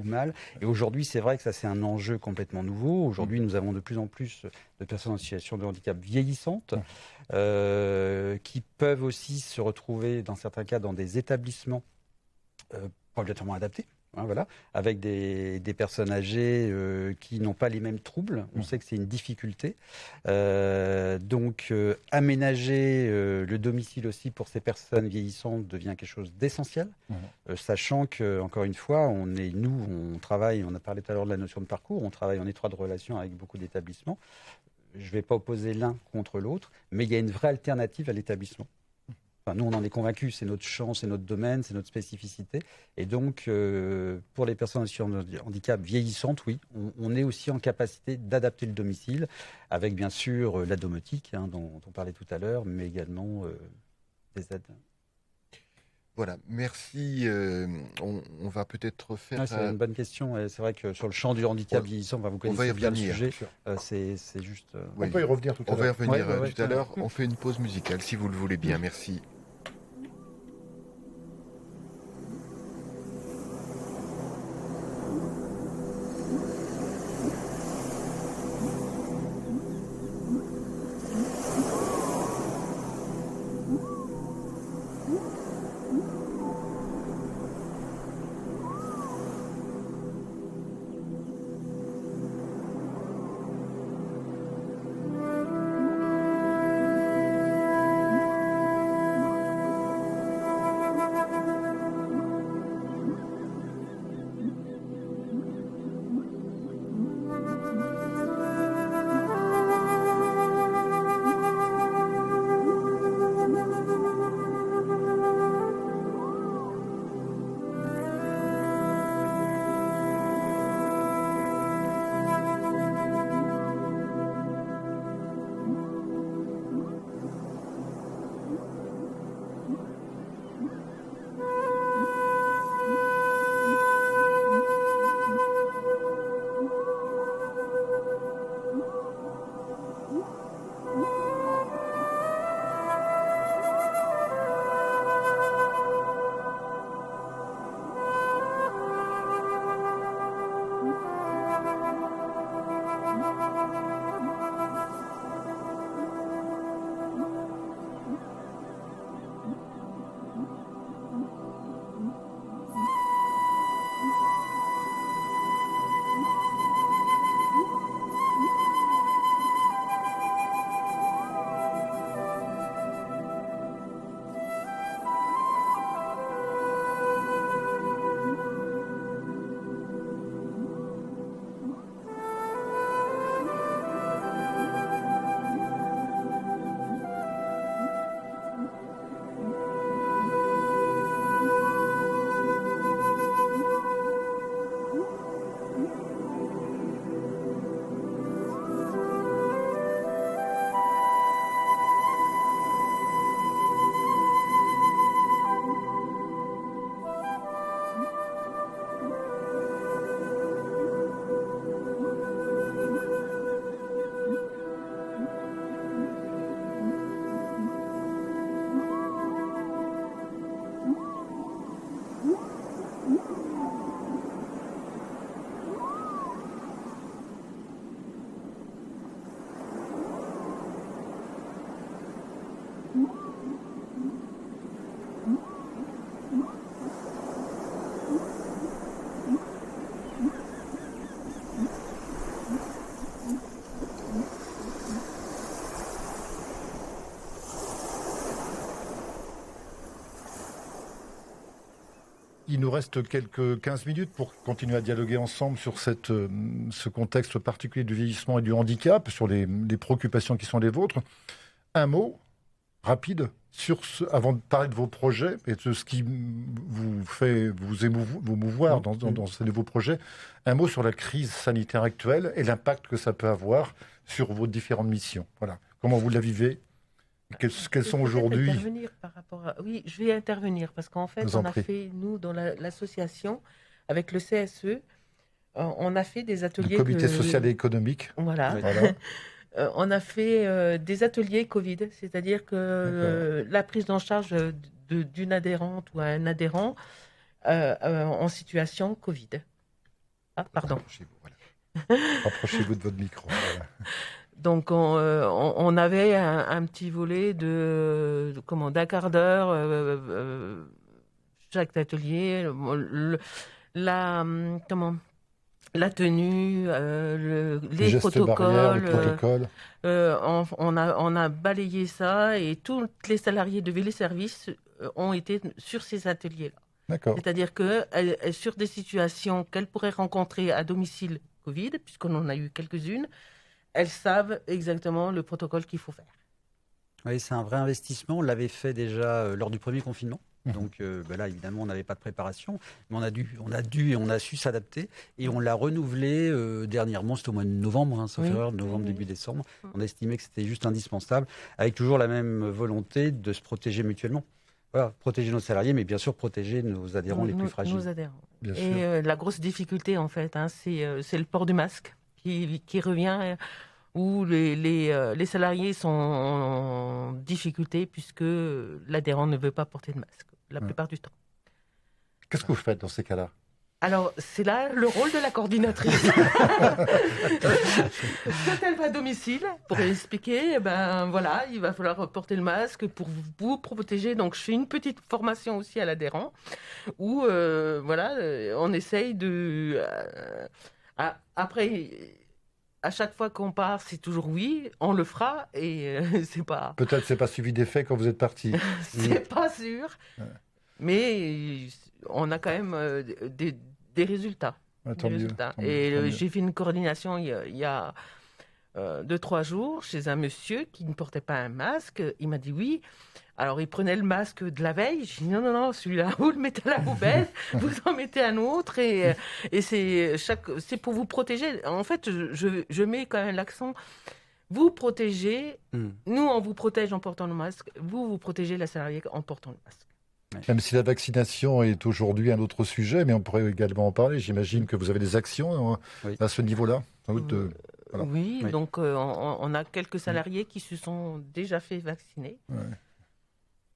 mal. Et aujourd'hui, c'est vrai que ça, c'est un enjeu complètement nouveau. Aujourd'hui, nous avons de plus en plus de personnes en situation de handicap vieillissantes qui peuvent aussi se retrouver, dans certains cas, dans des établissements pas obligatoirement adaptés. voilà, avec des personnes âgées qui n'ont pas les mêmes troubles. On sait que c'est une difficulté. Donc, aménager le domicile aussi pour ces personnes vieillissantes devient quelque chose d'essentiel, sachant que, encore une fois, on travaille, on a parlé tout à l'heure de la notion de parcours, on travaille en étroite relation avec beaucoup d'établissements. Je ne vais pas opposer l'un contre l'autre, mais il y a une vraie alternative à l'établissement. Enfin, nous, on en est convaincus, c'est notre champ, c'est notre domaine, c'est notre spécificité. Et donc, pour les personnes en situation de handicap vieillissantes, oui, on est aussi en capacité d'adapter le domicile, avec bien sûr la domotique, dont on parlait tout à l'heure, mais également des aides. Voilà, merci. On va peut-être faire... C'est une bonne question. Et c'est vrai que sur le champ du handicap vieillissant, vous connaissez bien le sujet. C'est juste... On peut y revenir tout à l'heure. On va y revenir tout à l'heure. On fait une pause musicale, si vous le voulez bien. Merci. Il nous reste quelques 15 minutes pour continuer à dialoguer ensemble sur ce contexte particulier du vieillissement et du handicap, sur les préoccupations qui sont les vôtres. Un mot rapide avant de parler de vos projets et de ce qui vous fait vous mouvoir dans ces nouveaux projets. Un mot sur la crise sanitaire actuelle et l'impact que ça peut avoir sur vos différentes missions. Voilà. Comment vous la vivez ? Quelles sont aujourd'hui... Oui, je vais intervenir parce qu'en fait, on a fait, nous, dans l'association, avec le CSE, on a fait des ateliers... Le comité social et économique. Voilà. On a fait des ateliers Covid, c'est-à-dire que la prise en charge d'une adhérente ou un adhérent en situation Covid. Ah, pardon. Rapprochez-vous de votre micro. Voilà. Donc, on avait un petit volet d'un quart d'heure chaque atelier. la tenue, les gestes barrières, protocoles. les protocoles. On a balayé ça et tous les salariés de Véloservice ont été sur ces ateliers-là. D'accord. C'est-à-dire que sur des situations qu'elles pourraient rencontrer à domicile Covid, puisqu'on en a eu quelques-unes, elles savent exactement le protocole qu'il faut faire. Oui, c'est un vrai investissement. On l'avait fait déjà lors du premier confinement. Donc là, évidemment, on n'avait pas de préparation, mais on a su s'adapter et on l'a renouvelé dernièrement, c'était au mois de novembre, sauf erreur, novembre, début décembre. On a estimé que c'était juste indispensable, avec toujours la même volonté de se protéger mutuellement. Voilà, protéger nos salariés, mais bien sûr protéger nos adhérents les plus fragiles. Nos adhérents. Bien sûr. Et la grosse difficulté, en fait, c'est le port du masque qui revient, où les salariés sont en difficulté puisque l'adhérent ne veut pas porter de masque, la plupart du temps. Qu'est-ce que vous faites dans ces cas-là? Alors, c'est là le rôle de la coordinatrice. Quand elle va à domicile, pour expliquer, voilà, il va falloir porter le masque pour vous protéger. Donc, je fais une petite formation aussi à l'adhérent où, voilà, on essaye de... après, à chaque fois qu'on part, c'est toujours oui, on le fera et c'est pas... Peut-être c'est pas suivi d'effet quand vous êtes parti. C'est pas sûr, mais on a quand même des résultats. Tant mieux. Et j'ai fait une coordination il y a 2-3 jours chez un monsieur qui ne portait pas un masque. Il m'a dit oui. Alors, il prenait le masque de la veille. J'ai dit non, celui-là, vous le mettez à la poubelle, vous en mettez un autre. Et c'est pour vous protéger. En fait, je mets quand même l'accent. Vous protégez, nous, on vous protège en portant le masque. Vous protégez la salariée en portant le masque. Même si la vaccination est aujourd'hui un autre sujet, mais on pourrait également en parler. J'imagine que vous avez des actions à ce niveau-là. Voilà. Oui, donc on a quelques salariés qui se sont déjà fait vacciner.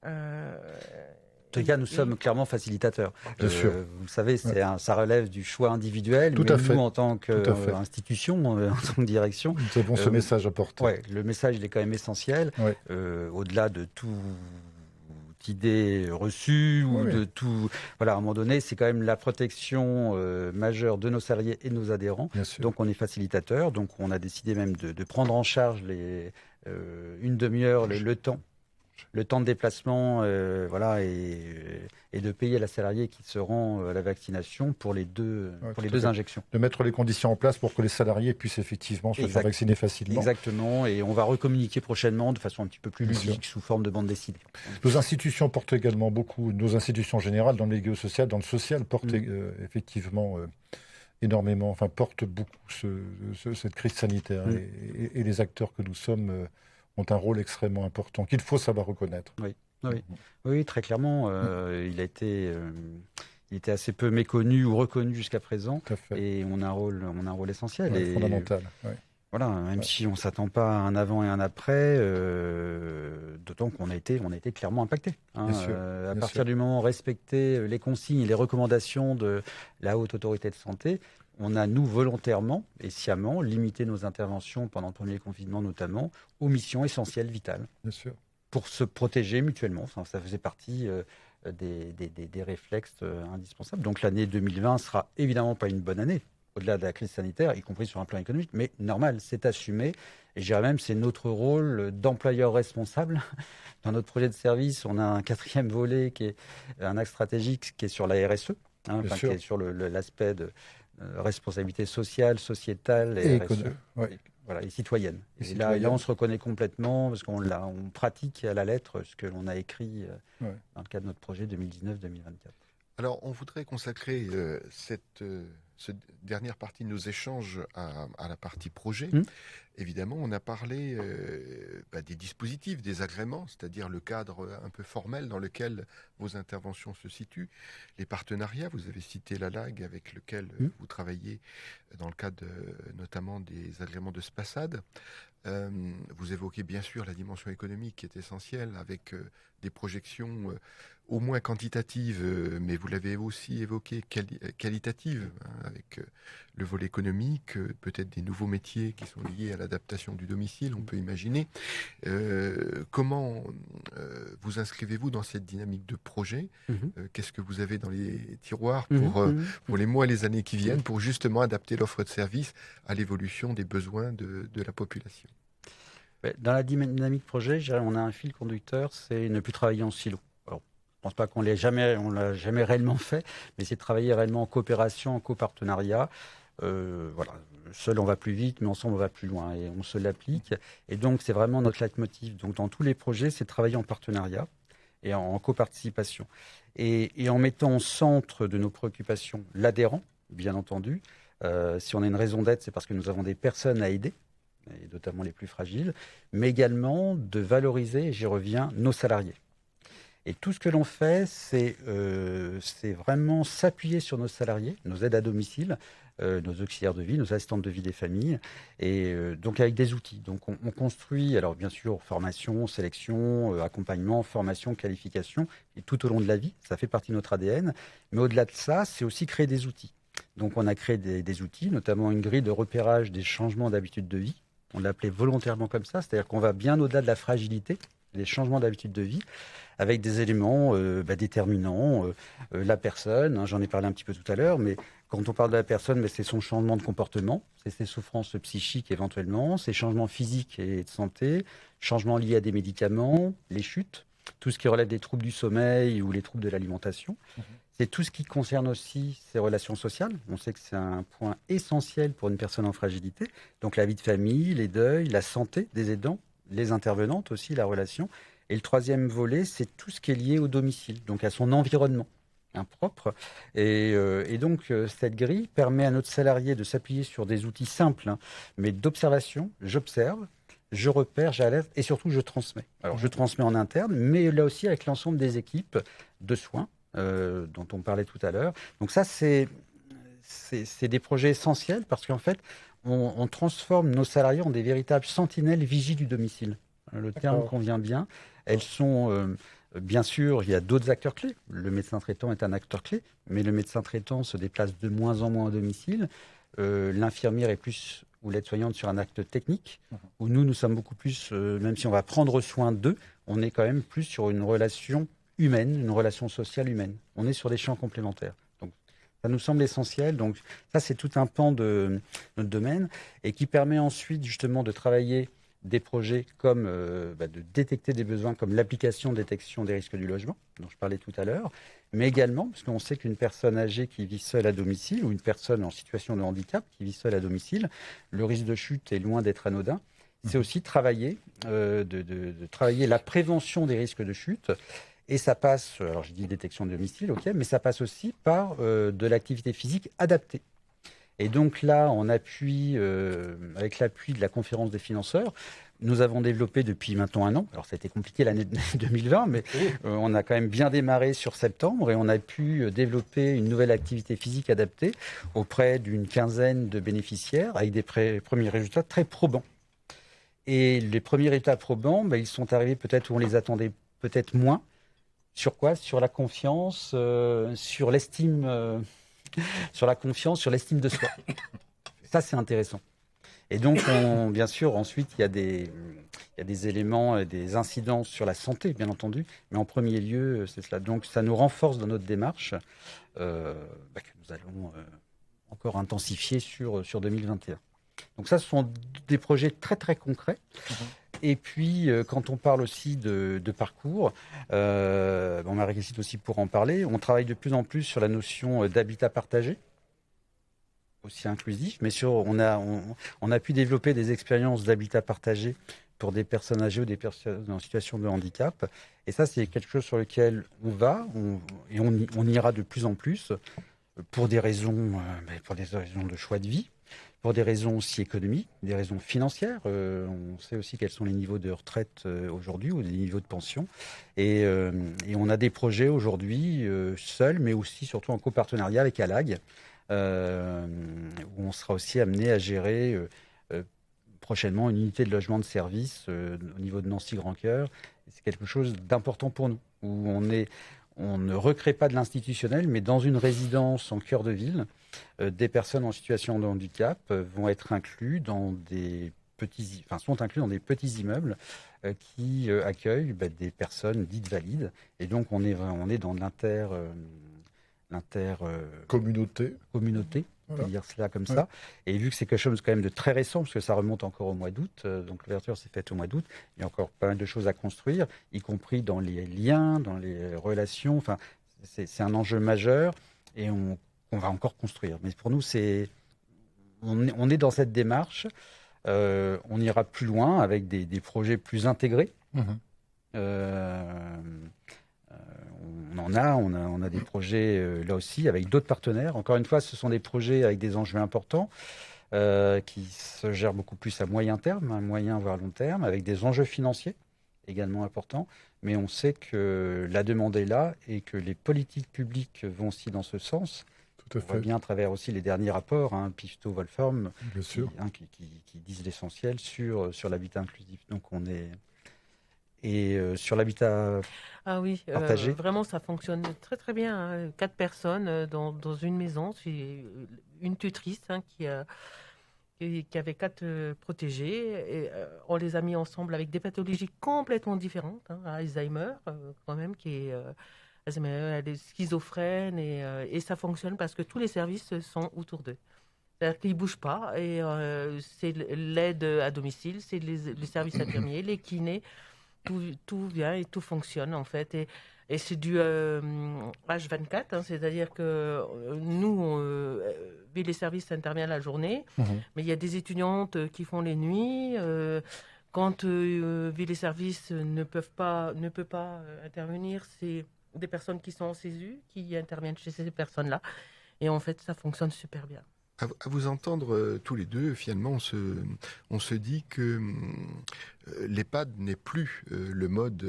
En tout cas, nous sommes clairement facilitateurs. Bien sûr. Vous savez, ça relève du choix individuel. Tout mais à fait. nous, en tant qu'institution, en tant que direction... Nous avons ce message à porter. Ouais, le message, il est quand même essentiel. Ouais. Au-delà de toute idée reçue ou de tout... Voilà, à un moment donné, c'est quand même la protection majeure de nos salariés et de nos adhérents. Donc, on est facilitateur. Donc, on a décidé même de prendre en charge une demi-heure, le temps de déplacement, voilà, et de payer la salariée qui se rend à la vaccination pour les deux injections. De mettre les conditions en place pour que les salariés puissent effectivement se faire vacciner facilement. Exactement, et on va recommuniquer prochainement de façon un petit peu plus ludique, sous forme de bande dessinée. Nos institutions portent également beaucoup, nos institutions générales dans le milieu social, dans le social, portent effectivement énormément, portent beaucoup cette crise sanitaire. Et les acteurs que nous sommes ont un rôle extrêmement important, qu'il faut savoir reconnaître. Oui, très clairement. Il était assez peu méconnu ou reconnu jusqu'à présent. Et on a un rôle essentiel. Fondamental. Voilà, même si on ne s'attend pas à un avant et un après, d'autant qu'on a été clairement impacté. À partir du moment où on respectait les consignes et les recommandations de la Haute Autorité de Santé, on a, nous, volontairement et sciemment, limité nos interventions pendant le premier confinement notamment aux missions essentielles, vitales. Bien sûr. Pour se protéger mutuellement. Ça faisait partie des réflexes indispensables. Donc l'année 2020 sera évidemment pas une bonne année, au-delà de la crise sanitaire, y compris sur un plan économique, mais normal, c'est assumé. Et je dirais même c'est notre rôle d'employeur responsable. Dans notre projet de service, on a un 4e volet qui est un axe stratégique qui est sur la RSE, qui est sur l'aspect de responsabilité sociale, sociétale et RSE. Et citoyenne. Et là, on se reconnaît complètement parce qu'on pratique à la lettre ce que l'on a écrit dans le cadre de notre projet 2019-2024. Alors, on voudrait consacrer cette dernière partie de nos échanges à la partie projet. Évidemment, on a parlé des dispositifs, des agréments, c'est-à-dire le cadre un peu formel dans lequel vos interventions se situent, les partenariats. Vous avez cité la LAG avec lequel vous travaillez dans le cadre notamment des agréments de SPACAD. Vous évoquez bien sûr la dimension économique qui est essentielle avec des projections au moins quantitatives, mais vous l'avez aussi évoqué qualitatives, hein, avec le volet économique, peut-être des nouveaux métiers qui sont liés à l'adaptation du domicile, on peut imaginer. Comment vous inscrivez-vous dans cette dynamique de projet? Qu'est-ce que vous avez dans les tiroirs pour les mois et les années qui viennent pour justement adapter l'offre de service à l'évolution des besoins de la population? Dans la dynamique projet, je dirais, on a un fil conducteur, c'est ne plus travailler en silo. Alors, je ne pense pas qu'on l'a jamais réellement fait, mais c'est de travailler réellement en coopération, en copartenariat. Voilà. Seul on va plus vite, mais ensemble on va plus loin et on se l'applique. Et donc c'est vraiment notre leitmotiv. Donc dans tous les projets, c'est de travailler en partenariat et en coparticipation. Et en mettant au centre de nos préoccupations l'adhérent, bien entendu. Si on a une raison d'être, c'est parce que nous avons des personnes à aider, et notamment les plus fragiles, mais également de valoriser, et j'y reviens, nos salariés. Et tout ce que l'on fait, c'est vraiment s'appuyer sur nos salariés, nos aides à domicile, nos auxiliaires de vie, nos assistantes de vie des familles, et donc avec des outils. Donc on construit, alors bien sûr, formation, sélection, accompagnement, formation, qualification, et tout au long de la vie, ça fait partie de notre ADN. Mais au-delà de ça, c'est aussi créer des outils. Donc on a créé des outils, notamment une grille de repérage des changements d'habitude de vie. On l'a appelé volontairement comme ça, c'est-à-dire qu'on va bien au-delà de la fragilité, des changements d'habitude de vie, avec des éléments déterminants. La personne, hein, j'en ai parlé un petit peu tout à l'heure, mais quand on parle de la personne, c'est son changement de comportement, c'est ses souffrances psychiques éventuellement, ses changements physiques et de santé, changements liés à des médicaments, les chutes, tout ce qui relève des troubles du sommeil ou les troubles de l'alimentation. C'est tout ce qui concerne aussi ses relations sociales. On sait que c'est un point essentiel pour une personne en fragilité. Donc la vie de famille, les deuils, la santé des aidants, les intervenantes aussi, la relation. Et le troisième volet, c'est tout ce qui est lié au domicile, donc à son environnement propre. Et donc cette grille permet à notre salarié de s'appuyer sur des outils simples, hein, mais d'observation. J'observe, je repère, j'alerte et surtout je transmets. Alors je transmets en interne, mais là aussi avec l'ensemble des équipes de soins dont on parlait tout à l'heure. Donc ça, c'est des projets essentiels parce qu'en fait, on transforme nos salariés en des véritables sentinelles vigies du domicile. Le terme convient bien. Elles sont, bien sûr, il y a d'autres acteurs clés. Le médecin traitant est un acteur clé, mais le médecin traitant se déplace de moins en moins au domicile. L'infirmière est plus, ou l'aide-soignante, sur un acte technique, où nous sommes beaucoup plus, même si on va prendre soin d'eux, on est quand même plus sur une relation humaine, une relation sociale humaine. On est sur des champs complémentaires. Donc, ça nous semble essentiel. Donc, ça, c'est tout un pan de notre domaine et qui permet ensuite, justement, de travailler des projets comme de détecter des besoins comme l'application détection des risques du logement, dont je parlais tout à l'heure, mais également, parce qu'on sait qu'une personne âgée qui vit seule à domicile ou une personne en situation de handicap qui vit seule à domicile, le risque de chute est loin d'être anodin. C'est aussi travailler, de travailler la prévention des risques de chute. Et ça passe, alors je dis détection de domicile, ok, mais ça passe aussi par de l'activité physique adaptée. Et donc là, on appuie, avec l'appui de la conférence des financeurs, nous avons développé depuis maintenant 1 an, alors ça a été compliqué l'année 2020, mais on a quand même bien démarré sur septembre et on a pu développer une nouvelle activité physique adaptée auprès d'une quinzaine de bénéficiaires avec des premiers résultats très probants. Et les premiers résultats probants, ils sont arrivés peut-être où on les attendait peut-être moins. Sur quoi? Sur la confiance, sur l'estime, sur la confiance, sur l'estime de soi. Ça, c'est intéressant. Et donc, bien sûr, ensuite, il y a des éléments, des incidences sur la santé, bien entendu. Mais en premier lieu, c'est cela. Donc, ça nous renforce dans notre démarche que nous allons encore intensifier sur 2021. Donc ça, ce sont des projets très, très concrets. Et puis, quand on parle aussi de parcours, Marie-Christine aussi pour en parler, on travaille de plus en plus sur la notion d'habitat partagé, aussi inclusif, mais on a pu développer des expériences d'habitat partagé pour des personnes âgées ou des personnes en situation de handicap. Et ça, c'est quelque chose sur lequel on va, et on ira de plus en plus pour des raisons de choix de vie, pour des raisons aussi économiques, des raisons financières. On sait aussi quels sont les niveaux de retraite aujourd'hui ou les niveaux de pension. Et on a des projets aujourd'hui seuls, mais aussi surtout en copartenariat avec ALAG, où on sera aussi amené à gérer prochainement une unité de logement de service au niveau de Nancy-Grand-Cœur. C'est quelque chose d'important pour nous, où on ne recrée pas de l'institutionnel, mais dans une résidence en cœur de ville, des personnes en situation de handicap vont être inclus sont inclus dans des petits immeubles qui accueillent des personnes dites valides. Et donc, on est dans Communauté. On peut dire cela comme ça. Et vu que c'est quelque chose quand même de très récent, parce que ça remonte encore au mois d'août, donc l'ouverture s'est faite au mois d'août, il y a encore pas mal de choses à construire, y compris dans les liens, dans les relations. Enfin, c'est un enjeu majeur et on va encore construire. Mais pour nous, on est dans cette démarche. On ira plus loin avec des projets plus intégrés. On a des projets là aussi avec d'autres partenaires. Encore une fois, ce sont des projets avec des enjeux importants qui se gèrent beaucoup plus à moyen terme, à moyen voire long terme, avec des enjeux financiers également importants. Mais on sait que la demande est là et que les politiques publiques vont aussi dans ce sens. Tout à On voit fait. bien à travers aussi les derniers rapports, Pifto, Wolfram, Bien sûr. qui disent l'essentiel sur l'habitat inclusif. Donc on est... Et sur l'habitat Ah oui, partagé. vraiment, ça fonctionne très très bien, hein. 4 personnes dans une maison, c'est une tutrice qui avait 4 protégés. Et, on les a mis ensemble avec des pathologies complètement différentes. Alzheimer, quand même, qui est Alzheimer, elle est schizophrène, et ça fonctionne parce que tous les services sont autour d'eux. C'est-à-dire qu'ils ne bougent pas, et c'est l'aide à domicile, c'est les services infirmiers, les kinés. Tout vient et tout fonctionne en fait, et c'est du H24, c'est-à-dire que nous, Ville et Services intervient la journée, mais il y a des étudiantes qui font les nuits. Quand Ville et Services ne peut pas intervenir, c'est des personnes qui sont en CESU qui interviennent chez ces personnes-là, et en fait ça fonctionne super bien. À vous entendre tous les deux, finalement, on se dit que l'EHPAD n'est plus le mode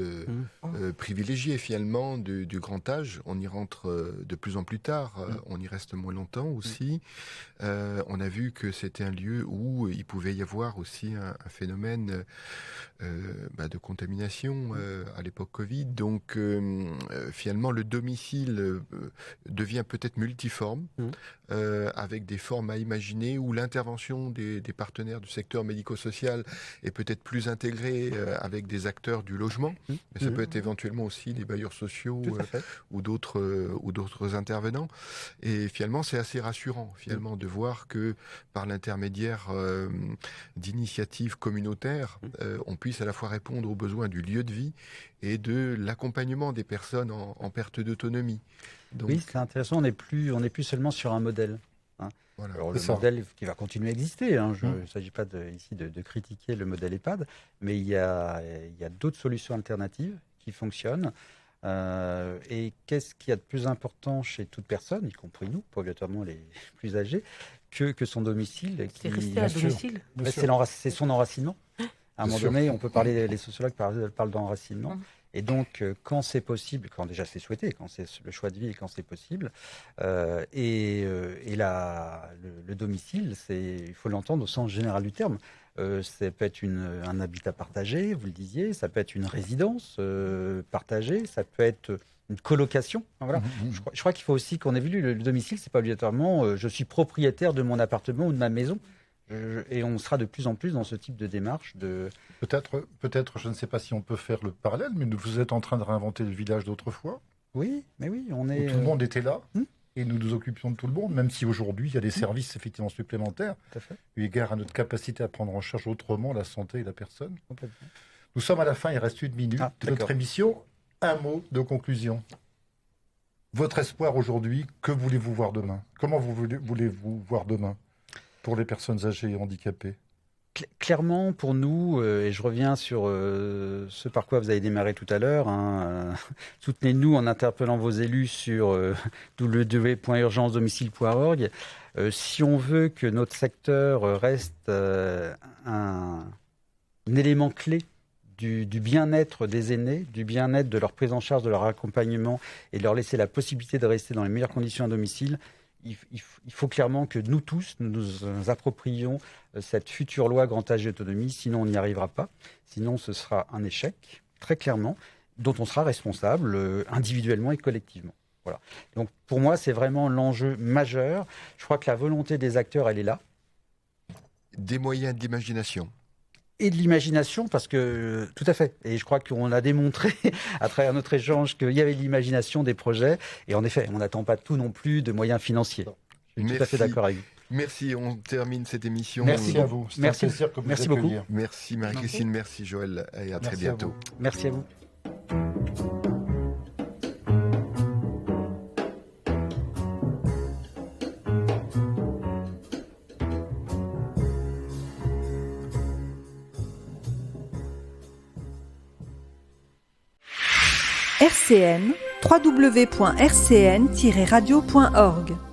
privilégié, finalement, du grand âge. On y rentre de plus en plus tard, on y reste moins longtemps aussi. On a vu que c'était un lieu où il pouvait y avoir aussi un phénomène de contamination à l'époque Covid. Donc, finalement, le domicile devient peut-être multiforme, avec des formes à imaginer où l'intervention des partenaires du secteur médico-social est peut-être plus intégrée avec des acteurs du logement, mais ça peut être éventuellement aussi des bailleurs sociaux ou d'autres intervenants. Et finalement, c'est assez rassurant de voir que par l'intermédiaire d'initiatives communautaires, on puisse à la fois répondre aux besoins du lieu de vie et de l'accompagnement des personnes en perte d'autonomie. Donc... Oui, c'est intéressant, on n'est plus seulement sur un modèle. Voilà, alors le modèle qui va continuer à exister, il ne s'agit pas ici de critiquer le modèle EHPAD, mais il y a d'autres solutions alternatives qui fonctionnent. Et qu'est-ce qu'il y a de plus important chez toute personne, y compris nous, pas obligatoirement les plus âgés, que son domicile? C'est rester à domicile. C'est son enracinement. À un moment donné, on peut parler, les sociologues parlent d'enracinement. Et donc, quand c'est possible, quand déjà c'est souhaité, quand c'est le choix de vie et quand c'est possible, le domicile, il faut l'entendre au sens général du terme. Ça peut être un habitat partagé, vous le disiez, ça peut être une résidence partagée, ça peut être une colocation. Voilà. Je crois qu'il faut aussi qu'on évalue le domicile, c'est pas obligatoirement je suis propriétaire de mon appartement ou de ma maison. Et on sera de plus en plus dans ce type de démarche. Peut-être, je ne sais pas si on peut faire le parallèle, mais vous êtes en train de réinventer le village d'autrefois. Oui, mais oui, on est... Où tout le monde était là, et nous nous occupions de tout le monde, même si aujourd'hui, il y a des services effectivement supplémentaires, eu égard à notre capacité à prendre en charge autrement la santé et la personne. Complètement. Nous sommes à la fin, il reste 1 minute de notre émission. Un mot de conclusion. Votre espoir aujourd'hui, que voulez-vous voir demain? Comment voulez-vous voir demain pour les personnes âgées et handicapées? Clairement, pour nous, et je reviens sur ce par quoi vous avez démarré tout à l'heure, soutenez-nous en interpellant vos élus sur www.urgencedomicile.org. Si on veut que notre secteur reste un élément clé du bien-être des aînés, du bien-être de leur prise en charge, de leur accompagnement, et de leur laisser la possibilité de rester dans les meilleures conditions à domicile, il faut clairement que nous tous, nous approprions cette future loi grand âge et autonomie, sinon on n'y arrivera pas. Sinon, ce sera un échec, très clairement, dont on sera responsable individuellement et collectivement. Voilà. Donc pour moi, c'est vraiment l'enjeu majeur. Je crois que la volonté des acteurs, elle est là. Des moyens d'imagination. Et de l'imagination, parce que, tout à fait. Et je crois qu'on a démontré, à travers notre échange, qu'il y avait de l'imagination des projets. Et en effet, on n'attend pas tout non plus de moyens financiers. Je suis tout à fait d'accord avec vous. Merci, on termine cette émission. Merci à vous. Merci. Un plaisir que vous Merci beaucoup. accueillir. Merci Marie-Christine, merci Joël, et à très Merci à bientôt. vous. Merci à vous. RCN, www.rcn-radio.org